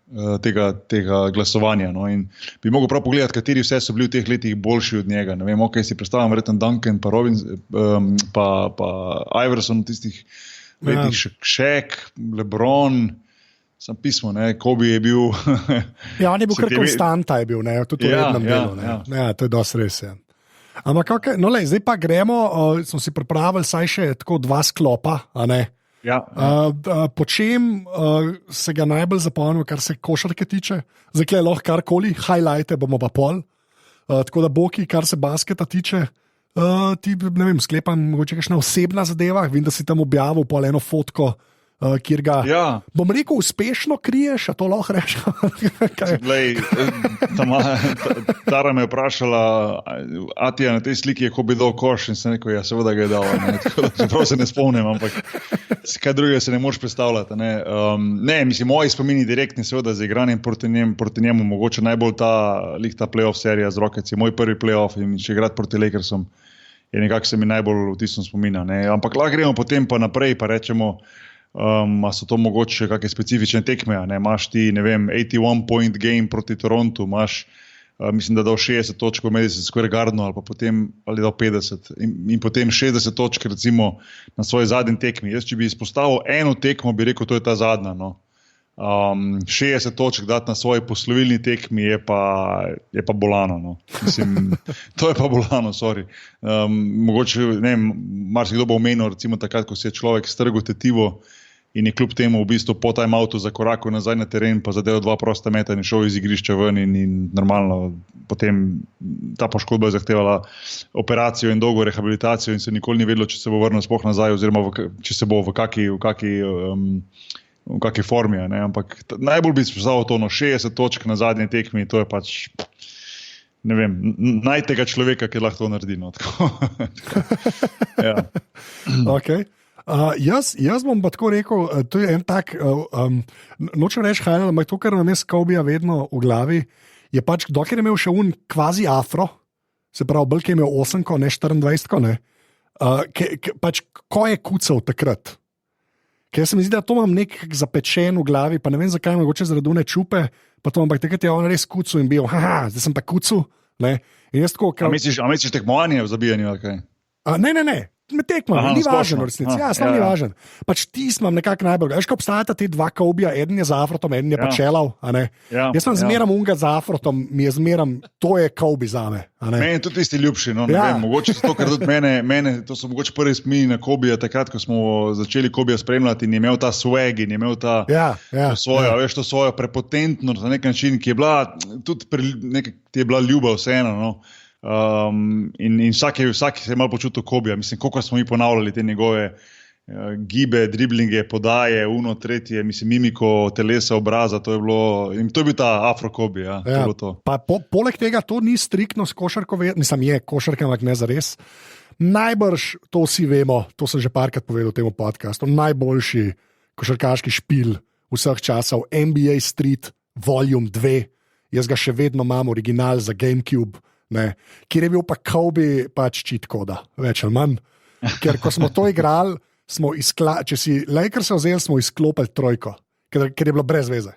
tega glasovanja, no, in bi mogel prav pogledati, kateri vse so bili v teh letih boljši od njega, ne vem, ok, si predstavljam verjetno Duncan, pa Robins, pa Iverson v tistih letih, Shaq, LeBron, sem pismo, ne, Kobe je bil... Ja, on je bil kar konstanta, je bil, ne, tudi v rednem delu, ne. Ja, to je dosti res, ja. Ampak, okay, no, zdaj pa gremo, smo si pripravili saj še tako 2 sklopa, a ne? Ja. Po čem se ga najbolj zapomnil, kar se košarke tiče? Zdaj, lahko karkoli, highlighte bomo pa pol. Tako da Boki, kar se basketa tiče, ti, ne vem, sklepam, mogoče kakšna osebna zadeva, vem, da si tam objavil pol eno fotko, kjer ga, bom rekel, uspešno kriješ, a to lahko rečem? Tara me je vprašala, a ti je na tej sliki je Kobe dal koš, in sem rekel, ja, seveda ga je dal, čeprav se ne spomnim, ampak kaj drugega se ne moreš predstavljati. Ne, mislim, moji spomini direktni, seveda, z igranjem proti njemu, mogoče najbolj ta playoff serija z Rockets, je moj prvi playoff in če igrati proti Lakersom, je nekako se mi najbolj v tistem spomina. Ampak lahko gremo potem pa naprej, pa rečemo, a so to mogoče kakšne specifične tekme, ne, imaš ti, ne vem, 81 point game proti Torontu, imaš, mislim, da dal 60 točk v Madison Square Gardenu, ali pa potem, ali dal 50 in potem 60 točk recimo na svoji zadnji tekmi. Jaz, če bi izpostavil eno tekmo, bi rekel, to je ta zadnja, no. 60 točk dati na svoji poslovilni tekmi je pa bolano, no. Mislim, to je pa bolano, sorry. Mogoče, ne vem, marsikdo bo omenil, recimo takrat, ko si je človek strgal tetivo in je kljub temu v bistvu po timeoutu zakorakal nazaj na teren, pa zadeval 2 prosta meta in šel iz igrišča ven in normalno potem ta poškodba je zahtevala operacijo in dolgo rehabilitacijo in se nikoli ni vedelo, če se bo vrnil sploh nazaj oziroma če se bo v kaki formi, ne? Ampak najbolj bi izpostavil to 60 točk na zadnji tekmi, to je pač, ne vem, najtega človeka, ki lahko to naredi. No, ja. Okay. Jaz bom pa tako rekel, to je en tak, nočem reči, Hajl, ampak to, kar nam je Kobija vedno v glavi, je pač, dokler je imel še kvazi afro, se pravi, bolj, ki je imel 8-ko, ne 24-ko, ne, pač, ko je kucal takrat. Ker se mi zdi, da to imam nek zapečen v glavi, pa ne vem zakaj, mogoče zaradi une čupe, pa to ampak takrat je on res kucal in bil, zdaj sem pa kucal, ne. In jaz tako, a misliš tekmovanje v zabijanju, ali kaj? Ne. Me tekmam, ni važno, v resnici. Ni važno. Pač ti smo nekako najbolj. Veš, ko obstajata te 2 Kobija, eden je z afrotom, eden je pa čelav. Jaz sem zmeram unga z afrotom, mi je zmeram, to je Kobi zame. Meni tudi tisti ljubši, no, ne vem, mogoče to, ker tudi mene, to so mogoče prvi spomini na Kobija, takrat, ko smo začeli Kobija spremljati in je imel ta swag in je imel ta veš, to svojo prepotentnost na nek način, ki je bila tudi ti je bila ljubav vseeno, no. In vsak se je malo počutil Kobija. Mislim, koliko smo mi ponavljali te njegove gibe, driblinge, podaje, tretje, mislim, mimiko telesa, obraza, to je bil ta afro-Kobi. Ja. Poleg tega to ni striktno s košarko, mislim, je košarka, ampak ne zares. Najbrž, to vsi vemo, to sem že parkrat povedal v tem podcastu, najboljši košarkaški špil vseh časov, NBA Street Volume 2, jaz ga še vedno imam, original za GameCube, ne, kjer je bil pa Kobi pač cheat koda, več ali manj. Ker ko smo to igrali, če si Lakers vzeli, smo izklopili trojko, ker je bilo brez veze.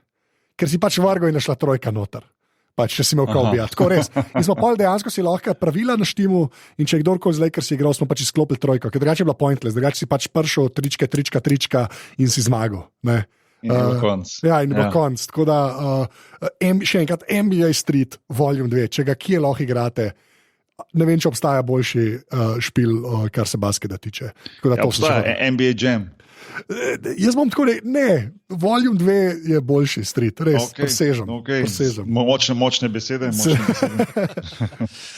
Ker si pač vrgel in je šla trojka noter. Pač, če si imel Kobija, tako res. In smo pol dejansko si lahko pravila na štimu in če je kdorkoli z Lakers igral, smo pač izklopili trojko, ker drugače je bila pointless, drugače si pač pršel trička in si zmagal, ne. In je bilo konc. Ja, in je bilo konc. Tako da, še enkrat, NBA Street Volume 2, če ga kje lahko igrate, ne vem, če obstaja boljši špil, kar se basketa tiče. Obstaja NBA Jam. Jaz bom tako rekel, ne, Volume 2 je boljši Street, res, presežem. Močne besede.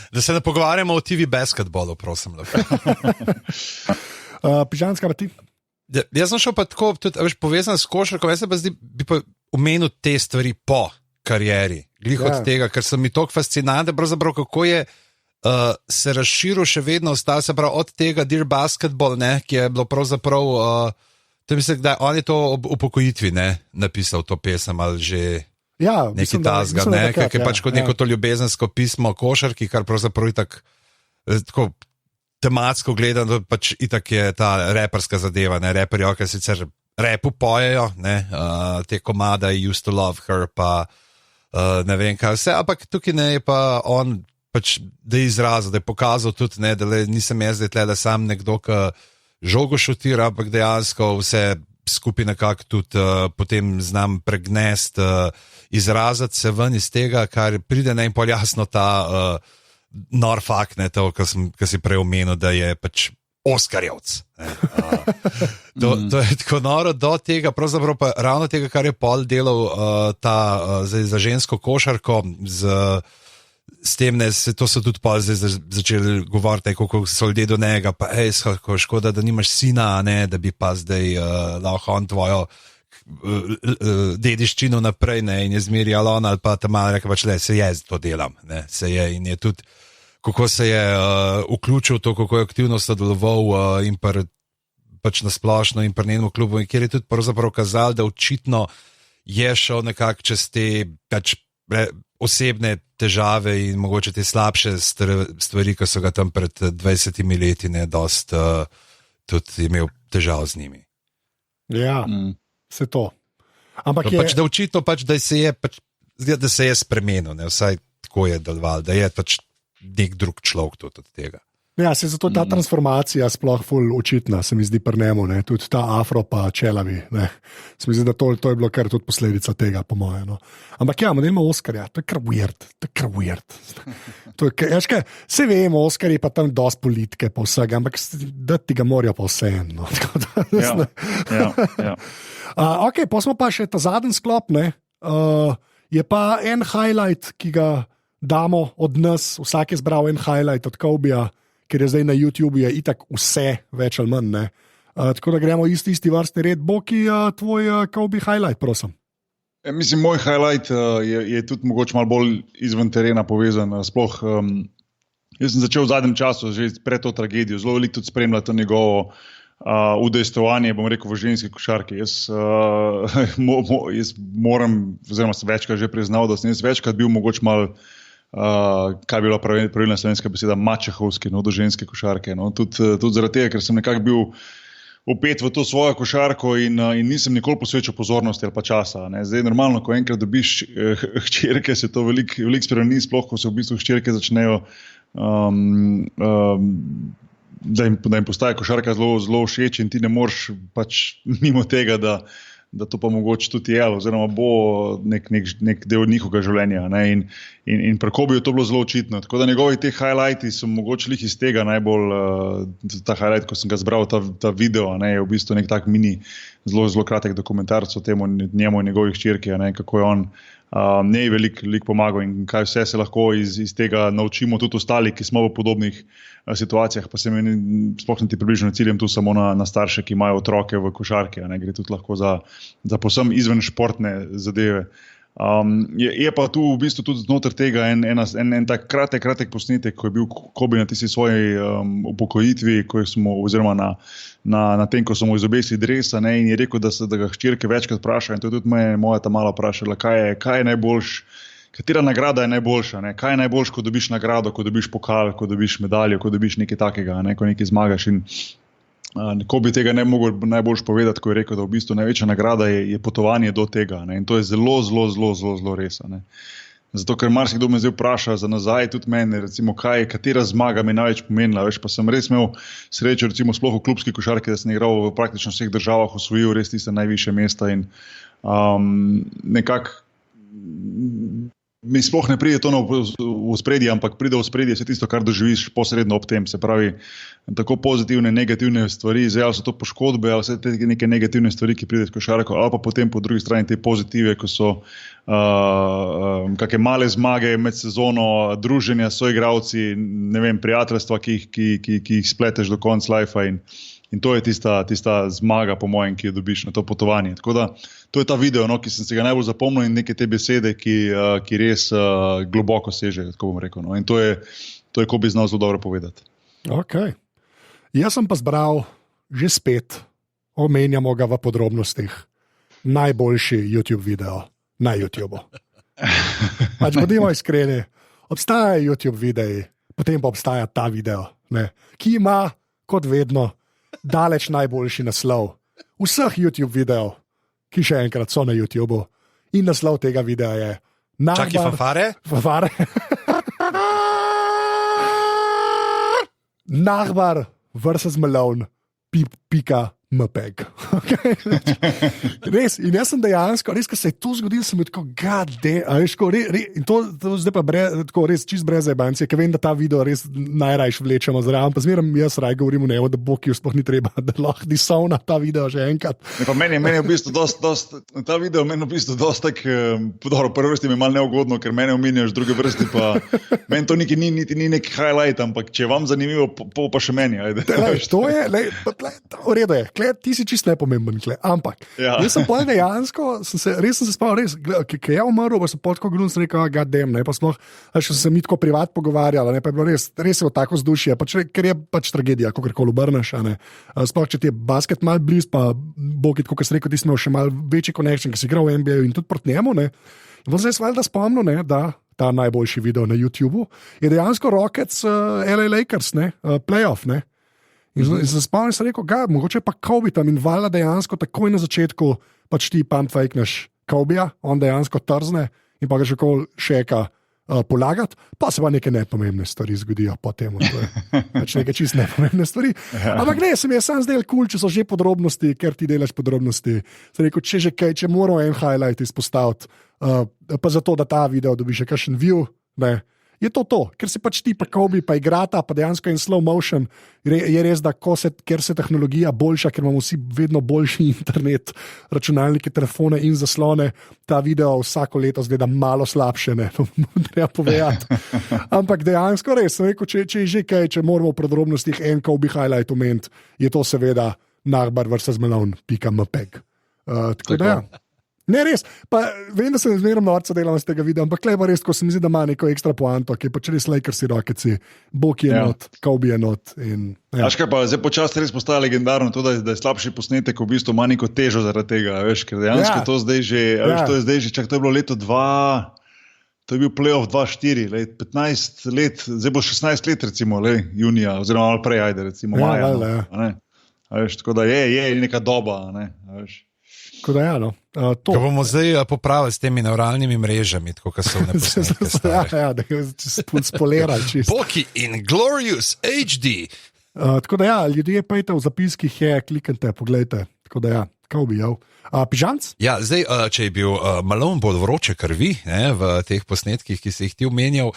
Da se ne pogovarjamo o TV basketbolu, prosim. Pižanska, pa ti? Jaz sem šel pa tako, tudi, veš, povezan s košarkom, jaz se pa zdaj bi pa omenil te stvari po karieri. Glih od tega, ker so mi toliko fascinante, pravzaprav kako je se razširil še vedno ostal, se pravi od tega Dear Basketball, ne, ki je bilo pravzaprav, to mislim, da on je to ob upokojitvi, ne, napisal to pesem ali že neki tasga, ne, ki je pač kot neko to ljubezensko pismo košarki, kar pravzaprav tako tematsko gledano, pač itak je ta reperska zadeva, ne, reperi, ki sicer repu pojejo, ne, te komada I Used to Love Her, pa ne vem kaj vse, ampak tukaj ne je pa on pač, da je izrazil, da je pokazal tudi, ne, da nisem jaz zdaj tle, da sam nekdo, ki žogo šutira, ampak dejansko vse skupaj nekako tudi potem znam pregnest, izraziti se ven iz tega, kar pride ne in pol jasno ta nor fakt, ne, to, kar si prej omenil, da je pač Oskarjevc. To je tako noro do tega, pravzaprav pa ravno tega, kar je pol delal za žensko košarko, s tem, ne, to so tudi pol zdaj začeli govoriti, kako so ljudje do njega, pa škoda, da nimaš sina, ne, da bi pa zdaj lahko on tvojo dediščino naprej, ne, in je zmeri ali pa tam malo rekel, pač le, se je to delam, ne, se je in je tudi, kako se je vključil to, kako je aktivno sodeloval in pač nasplošno in pri njenem klubu, kjer je tudi pravzaprav kazal, da očitno je šel nekako čez te pač osebne težave in mogoče te slabše stvari, ki so ga tam pred 20 leti ne dost tudi imel težav z njimi. Ja. Se to. Ampak pač, da očitno pač, da se je spremenil, ne, vsaj tako je deloval, da je pač nek drug človek tudi od tega. Ja, se zato ta transformacija sploh ful očitna, se mi zdi pri njemu, ne? Tudi ta afro pa čelavi. Ne? Se mi zdi, da to je bilo kar tudi posledica tega, po mojem. No? Ampak ja, model ima Oskarja, to je kar weird. Vse vemo, Oskarji pa tam dosti politike pa vsega, ampak da ti ga morajo pa vseeno. No? Ja. Ok, pa smo pa še ta zadnji sklop, ne? Je pa en highlight, ki ga damo od nas, vsak je zbral en highlight od Kobija, ker je zdaj na YouTubu, je itak vse, več ali manj. Tako da gremo isti vrsti red. Boki, tvoj Kobe highlight, prosim. Mislim, moj highlight je tudi mogoče malo bolj izven terena povezan. Sploh, jaz sem začel v zadnjem času, že pred to tragedijo, zelo veliko tudi spremljati njegovo udejstvovanje, bom rekel, v ženski košarki. Jaz moram, oziroma sem večkrat že priznal, da sem jaz večkrat bil mogoče malo kaj bi bila pravilna slovenska beseda, mačehovski, no, do ženske košarke. No. Tudi zaradi tega, ker sem nekako bil opet v to svojo košarko in nisem nikoli posvečal pozornosti ali pa časa. Ne. Zdaj, normalno, ko enkrat dobiš hčerke, se to veliko spremeni, sploh, ko se v bistvu hčerke začnejo, da jim postaje košarka zelo všeč in ti ne moreš pač mimo tega, da to pa mogoče tudi je, oziroma bo nek del njihovega življenja. Ne? In pri Kobiju je to bilo zelo očitno. Tako da njegovi te highlighti so mogoče lih iz tega najbolj, ta highlight, ko sem ga zbral, ta video, ne, je v bistvu nek tak mini, zelo kratek dokumentarc o tem, njemu in njegovih hčerki, kako je on njej veliko pomagal in kaj vse se lahko iz tega naučimo tudi ostali, ki smo v podobnih situacijah, pa se mi sploh niti približno ciljem tu samo na starše, ki imajo otroke v košarki, gre tudi lahko za povsem izven športne zadeve. Je pa tu v bistvu tudi znotraj tega en tak kratek posnetek, ko je bil Kobe na tisti svoji upokojitvi, oziroma na tem, ko so mu izobesili dresa, ne, in je rekel, da ga hčerke večkrat vprašajo, in to je tudi moja ta mala vprašala, kaj je najboljš, katera nagrada je najboljša, ne, kaj je najboljš, ko dobiš nagrado, ko dobiš pokal, ko dobiš medaljo, ko dobiš nekaj takega, ne, ko nekaj zmagaš. In Kobe tega ne mogel najbolj povedati, ko je rekel, da v bistvu največja nagrada je potovanje do tega, ne? In to je zelo res. Ne? Zato, ker marsikdo me zdaj vpraša za nazaj, tudi mene, recimo, katera zmaga mi največ pomenila, veš, pa sem res imel srečo, recimo, sploh v klubski košarki, da sem igral v praktično vseh državah, osvojil res tiste najvišje mesta in nekako mi sploh ne pride to v spredje, ampak pride v spredje vse tisto, kar doživiš posredno ob tem. Se pravi, tako pozitivne, negativne stvari, zdaj ali so to poškodbe, ali vse te neke negativne stvari, ki pridejo s košarko, ali pa potem po drugi strani te pozitive, ko so kakšne male zmage med sezono, druženja s soigralci, ne vem, prijateljstva, ki jih spleteš do konca lajfa in to je tista zmaga, po mojem, ki jo dobiš na to potovanje. Tako da, to je ta video, no, ki sem se ga najbolj zapomnil in neke te besede, ki res globoko sežejo, tako bom rekel. No. In to je Kobe znal zelo dobro povedati. Ok. Jaz sem pa zbral že spet, omenjamo ga v podrobnostih, najboljši YouTube video na YouTubu. Pač bodimo iskreni, obstajajo YouTube videi, potem pa obstaja ta video, ne, ki ima, kot vedno, daleč najboljši naslov vseh YouTube videov, ki še enkrat so na YouTubu. In naslov tega videa je Čaki fanfare? Fanfare. Nahbar versus Malone, .mpeg. Okay. Res, in jaz sem dejansko, res, ko se je to zgodilo, sem bil tako, in to zdaj pa res čist brez zajebancije, ker vem, da ta video res najrajš vlečemo zraven, pa zmeram jaz raj govorim v nevo, da Boki sploh ni treba, da lahko disovna ta video že enkrat. Pa meni je v bistvu ta video meni v bistvu dost tak, dobro, prvi vrsti mi je malo neugodno, ker mene omenjaš, druge vrsti pa, meni to niti ni nek highlight, ampak če je vam zanimivo, pa še meni, ajde. To je, v redu je, ti si čist nepomemben, ampak jaz sem povedal dejansko, res sem se spomnil, ki je umrl, pa sem tako grunil, sem rekel, goddamn, ne, pa smo, še se mi tako privat pogovarjali, ne, pa je bilo res je v tako vzdušje, ker je pač tragedija, kakorkoli obrneš, ne, sploh, če ti je basket malo bliz, pa Bokit, kot sem rekel, ti si imel še malo večji connection, ki si igral v NBA in tudi proti njemu, ne, in zdaj sem valjda spomnil, ne, da ta najboljši video na YouTubu je dejansko Rockets LA Lakers, ne, playoff, ne. In se spomnim, sem rekel, mogoče pa Kobe tam in valjda dejansko takoj na začetku pač ti pump fakeneš Kobeja, on dejansko trzne in pa ga še kol šeka polagati, pa se pa neke nepomembne stvari zgodijo po tem. Pač neke čist nepomembne stvari. Ampak ne, se mi je sam zdel kul, če so že podrobnosti, ker ti delaš podrobnosti. Rekel, če moramo en highlight izpostaviti, pa zato, da ta video dobi še kakšen view, ne. Je to, ker se pač ti pa Kobe pa igrata, pa dejansko en slow motion, je res, da ker se tehnologija boljša, ker imamo vsi vedno boljši internet, računalnike, telefone in zaslone, ta video vsako leto zgleda malo slabše, ne, treba povedati. Ampak dejansko res, rekel, če je že kaj, če moramo v podrobnostih en Kobe highlight omeniti, je to seveda Nagbar vs. Malone.mpeg. Tako da ja. Ne, res, pa vem, da se zmerom norca delam z tega videa, ampak klej pa res, ko se mi zdi, da ima neko ekstra poanto, ki je pač res Lakersi, Rocketsi, Boki je not, Kobe je not. Až kaj pa, zdaj počasno res postaja legendarno to, da je slabši posnetek v bistvu ima neko težo zaradi tega, veš, ker dejansko to zdaj že, veš, to je zdaj že, čak to je bilo leto 2, to je bil playoff 2-4, 15 let, zdaj bo 16 let recimo, junija, oziroma malo prej, ajde recimo, maja, veš, tako da je neka doba, ne, veš. Tako da ja, no. Ko bomo zdaj popravili s temi neuralnimi mrežami, tako kot so neposnetke. Ja, da ga spolirali čisto. Boki in Glorious HD. Tako da ja, ljudje pejte v zapiskih, kliknite, pogledajte. Tako da ja, Kobe, ja. Pižanc? Ja, zdaj, če je bil Malone bolj vroče krvi, ne, v teh posnetkih, ki si jih ti omenjal,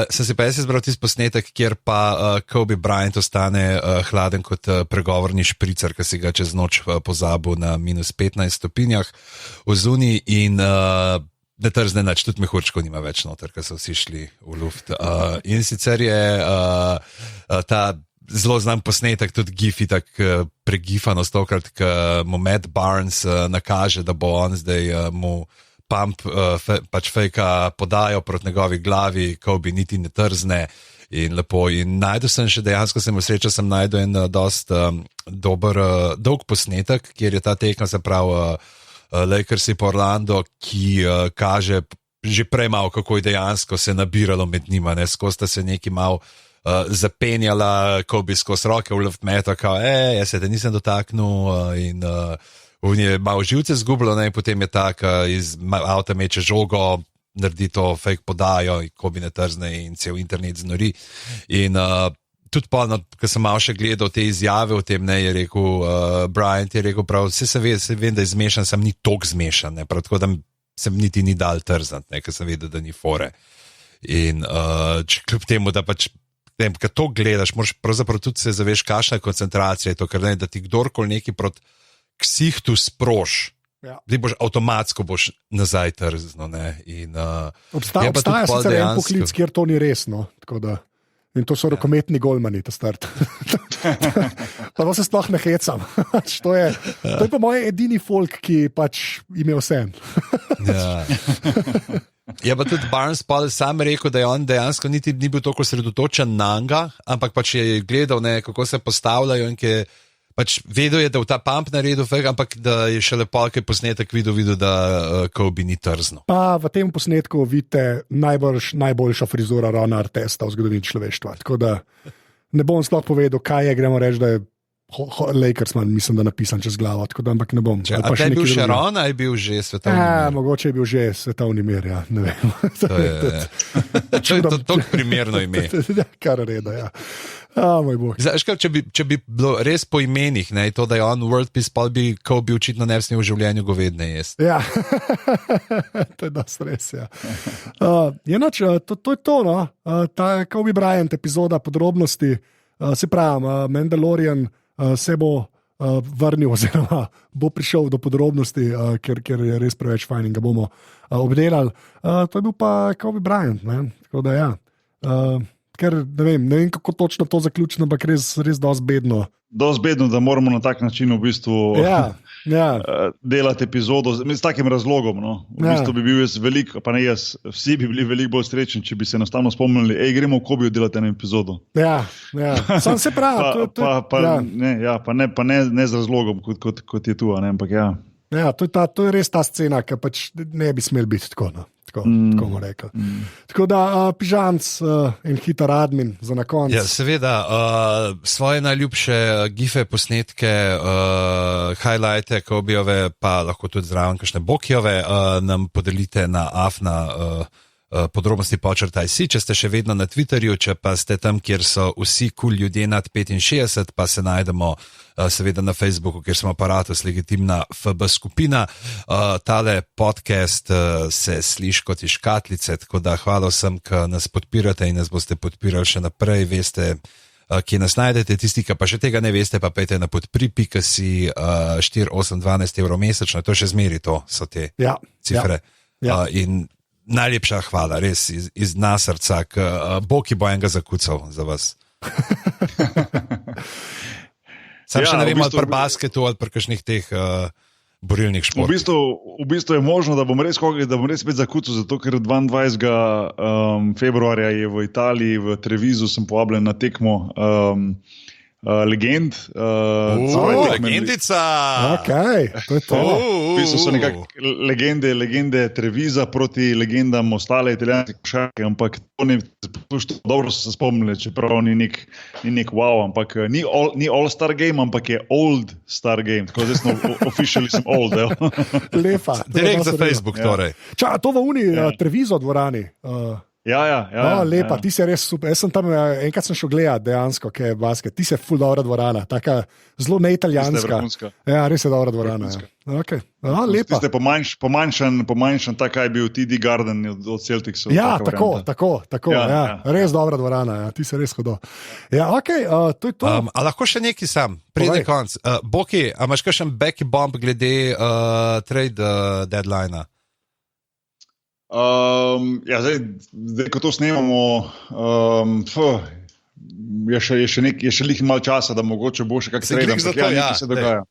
sem si pa jaz izbral tisti posnetek, kjer pa Kobe Bryant ostane hladen kot pregovorni špricer, ki si ga čez noč pozabil na minus 15 stopinjah v zuni in ne trzne nač, tudi mehurčkov nima več noter, ker so vsi šli v luft. In sicer je ta zelo znam posnetek, tudi gifi, tako pregifano stokrat, ko mu Matt Barnes nakaže, da bo on zdaj mu pump, pač fejka podajo proti njegovi glavi, Kobe niti ne trzne in lepo. In najdu sem še, dejansko sem v srečo, sem najdu en dost dober, dolg posnetek, kjer je ta tekma, se pravi Lakersi po Orlando, ki kaže že prej malo, kako je dejansko se nabiralo med njima, ne, skozi sta se neki malo zapenjala, Kobe skozi roke v luft meta, kao, jaz se te nisem dotaknil in on je malo živce zgubilo, ne, in potem je tak, iz avta meče žogo, naredi to fake podajo, Kobe ne trzne in cel internet znori. In tudi pa, ko sem malo še gledal te izjave o tem, ne, je rekel, Bryant je rekel prav, se vem, da je zmešan, sem ni tok zmešan, ne, prav tako, da sem niti ni dal trznat, ne, ker sem vedel, da ni fore. In kljub temu, da pač ko to gledaš, moraš pravzaprav tudi se zaveš, kakšna koncentracija je to, ker ne, da ti kdorkoli neki proti ksihtu sproš, ti boš avtomatsko boš nazaj trzno. Obstaja sicer en poklic, kjer to ni resno, tako da. In to so rokometni golmani, ta start. Pa to se sploh ne hecam. To je pa moj edini folk, ki pač ime vse. Ja. Je pa tudi Barnes sam rekel, da je on dejansko niti ni bil toliko sredotočen na njega, ampak pač je gledal, ne, kako se postavljajo in ki pač vedel je, da v ta pump naredil fake, ampak da je šele polke posnetek videl, da Kobe ni trzno. Pa v tem posnetku vidite najboljša frizura Rona Artesta v zgodovini človeštva. Tako da ne bom sploh povedal, kaj je, gremo reči, da je Lakersman, mislim, da napisan čez glavo, tako da ampak ne bom. A te je bil še Ron, a je bil že svetovni mir? Mogoče je bil že svetovni mir, ja, ne vem. To je to primerno ime. Kar reda, ja. Moj bog. Če bi bilo res po imenih, ne, to, da je on World Peace, pa bi Kobe očitno ne v smel v življenju govedne jesti. Ja, to je dost res, ja. Jenač, to je to, no. Ta Kobe Bryant epizoda podrobnosti, se pravim, Mandalorian se bo vrnil, oziroma bo prišel do podrobnosti, ker je res preveč fajn in ga bomo obdelali. To je bil pa Kobe Bryant, ne? Tako da ja. Ker ne vem, kako točno to zaključiti, ampak res dosti bedno. Dosti bedno, da moramo na tak način v bistvu delati epizodo s takim razlogom. No. V bistvu bi bil jaz veliko, pa ne jaz, vsi bi bili veliko bolj srečni, če bi se enostavno spomnili, gremo v Kobiju delati eno epizodo. Ja. Sam se pravi. Pa ne z razlogom, kot je tu, ampak ja. Ja, to je res ta scena, ki pač ne bi smel biti tako, no. Tako bomo rekli. Tako da, Pižanc in hiter admin za na konec. Ja, seveda, svoje najljubše gife, posnetke, highlighte, Kobijove, pa lahko tudi zraven kakšne Bokijove, nam podelite na Afna podrobnosti _si, če ste še vedno na Twitterju, če pa ste tam, kjer so vsi ljudje nad 65, pa se najdemo seveda na Facebooku, kjer smo Aparatus, legitimna FB skupina. Tale podcast se sliši kot iz škatlice, tako da hvala vsem, ki nas podpirate in nas boste podpirali še naprej. Veste, kje nas najdete, tisti, ki pa še tega ne veste, pa pejte na podpri.si 4, 8, 12 evrov mesečno, to še zmeri, to so te cifre. In najlepša hvala, res iz dna srca, Bog bo enega zakucal za vas. Sam še ne vem, ali pri basketu ali pri kakšnih teh borilnih športih. V bistvu je možno, da bom res spet zakucal, zato ker 22. februarja je v Italiji, v Trevizu, sem povabljen na tekmo legend. Legendica! Okay, to je to. V bistvu so nekako legende Treviza proti legendam ostale italijanske košarke, ampak to ni dobro so se spomnili, čeprav ni nek wow, ampak ni all-star game, ampak je old star game, tako zdaj smo officially sem old. Lepa. Direkt za Facebook, torej. To v Trevizo dvorani. Ja. Lepa, ti si res super. Jaz sem tam, enkrat sem šel gledat dejansko, kaj je basket. Ti si ful dobra dvorana, taka zelo neitalijanska. Ja, res je dobra dvorana. Ja. Okay. Lepa. Tiste pomanjšan, tak je bil TD Garden od Celticsu. Ja, tako. Ja. Res dobra dvorana, ja. Ti si res hodo. Ja, to je to. A lahko še nekaj sam, pride konc. Boki, a imaš kakšen back bomb glede trade deadline-a? Zdaj, ko to snemamo, je še lih malo časa, da mogoče bo še kak sreden, nekaj se dogaja.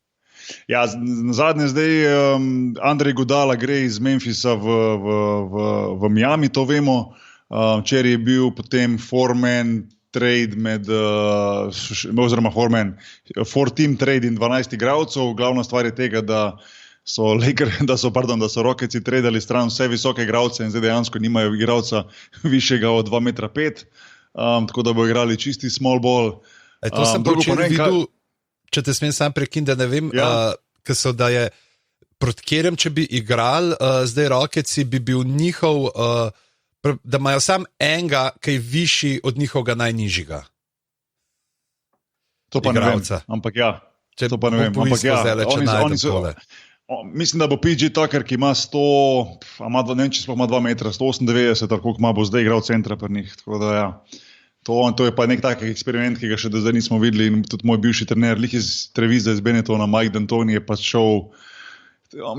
Ja, nazadnje zdaj Andrej Godala gre iz Memphisa v Miami, to vemo. Včeraj je bil potem four-man trade oziroma four-team trade in 12 igralcev. Glavna stvar je tega, da so Rocketsi tradali stran vse visoke igralce in zdaj dejansko nimajo igralca višjega od 2,5 m, tako da bo igrali čisti small ball. To sem pa včeraj videl, če te smem sam prekiniti, da ne vem, da je proti kjerem, če bi igral, zdaj Rocketsi bi bil njihov, da imajo sam enega, ki je višji od njihovega najnižjega. To pa igralca. Ne vem, ampak ja. To pa ne vem, ampak ja. Mislim, da bo PG Tucker, ki ima 100, ne vem, če sploh ima 2 metra, 198, ali koliko ima, bo zdaj igral centra pri njih. Tako da ja. To je pa nek tak eksperiment, ki ga še do zdaj nismo videli in tudi moj bivši trener, lik iz Treviza, iz Benettona, Mike D'Antoni je pa šel,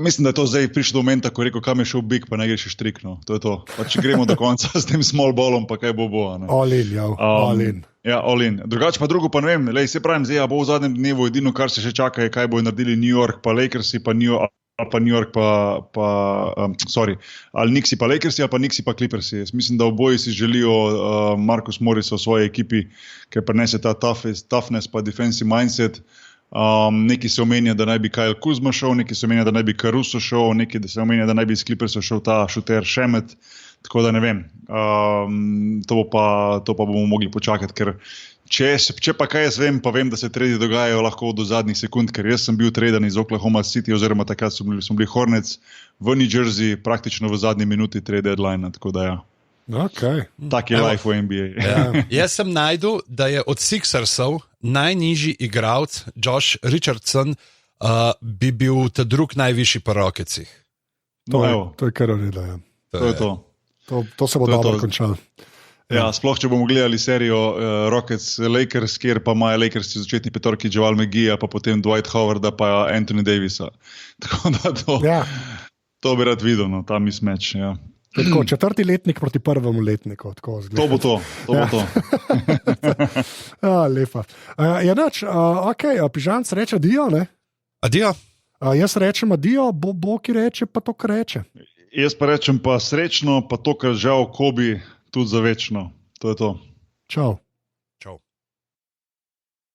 mislim, da je to zdaj prišlo do momenta, ko je rekel, kam je šel big, pa ne gre še štrikno. To je to. Pa če gremo do konca s tem small ballom, pa kaj bo. All in. Ja, all in. Drugače pa drugo pa ne vem, se pravim, zdaj bo v zadnjem dnevu edino, kar se še čaka, je kaj bo naredili New York pa Lakersi, pa New York ali Knicksi pa Lakersi, ali pa Knicksi pa Clippersi. Jaz mislim, da oboji si želijo Marcus Morris v svoji ekipi, ker prenese ta toughness pa defensive mindset. Neki se omenja, da naj bi Kyle Kuzma šel, neki se omenja, da naj bi Caruso šel, neki se omenja, da naj bi iz Clippersov šel ta šuter Šemet. Tako da ne vem, to pa bomo mogli počakati, ker če pa kaj jaz vem, pa vem, da se tredi dogajajo lahko do zadnjih sekund, ker jaz sem bil traden iz Oklahoma City, oziroma takrat smo bili Hornets v New Jersey, praktično v zadnji minuti trade deadline, tako da ja. Tak je life v NBA. Ja. Jaz sem najdel, da je od Sixersov najnižji igralec Josh Richardson bi bil ta drug najvišji po Rocketsih. To je kar odredno, ja. To je to. To se bo dobro končalo. Ja, sploh če bomo gledali serijo Rockets-Lakers, kjer pa imajo Lakers v začetni petorki Javal McGee, pa potem Dwight Howarda, pa Anthony Davisa. Tako da to bi rad videl, ta mismatch. Ja. Tako, 4. letnik proti 1. letniku. To bo to. Lepa. Pižanc reče adijo, ne? Adijo. Jaz rečem adijo, Boki reče, pa to kreče. Jaz pa rečem pa srečno, pa to, kar žal Kobi tudi za večno. To je to. Čau.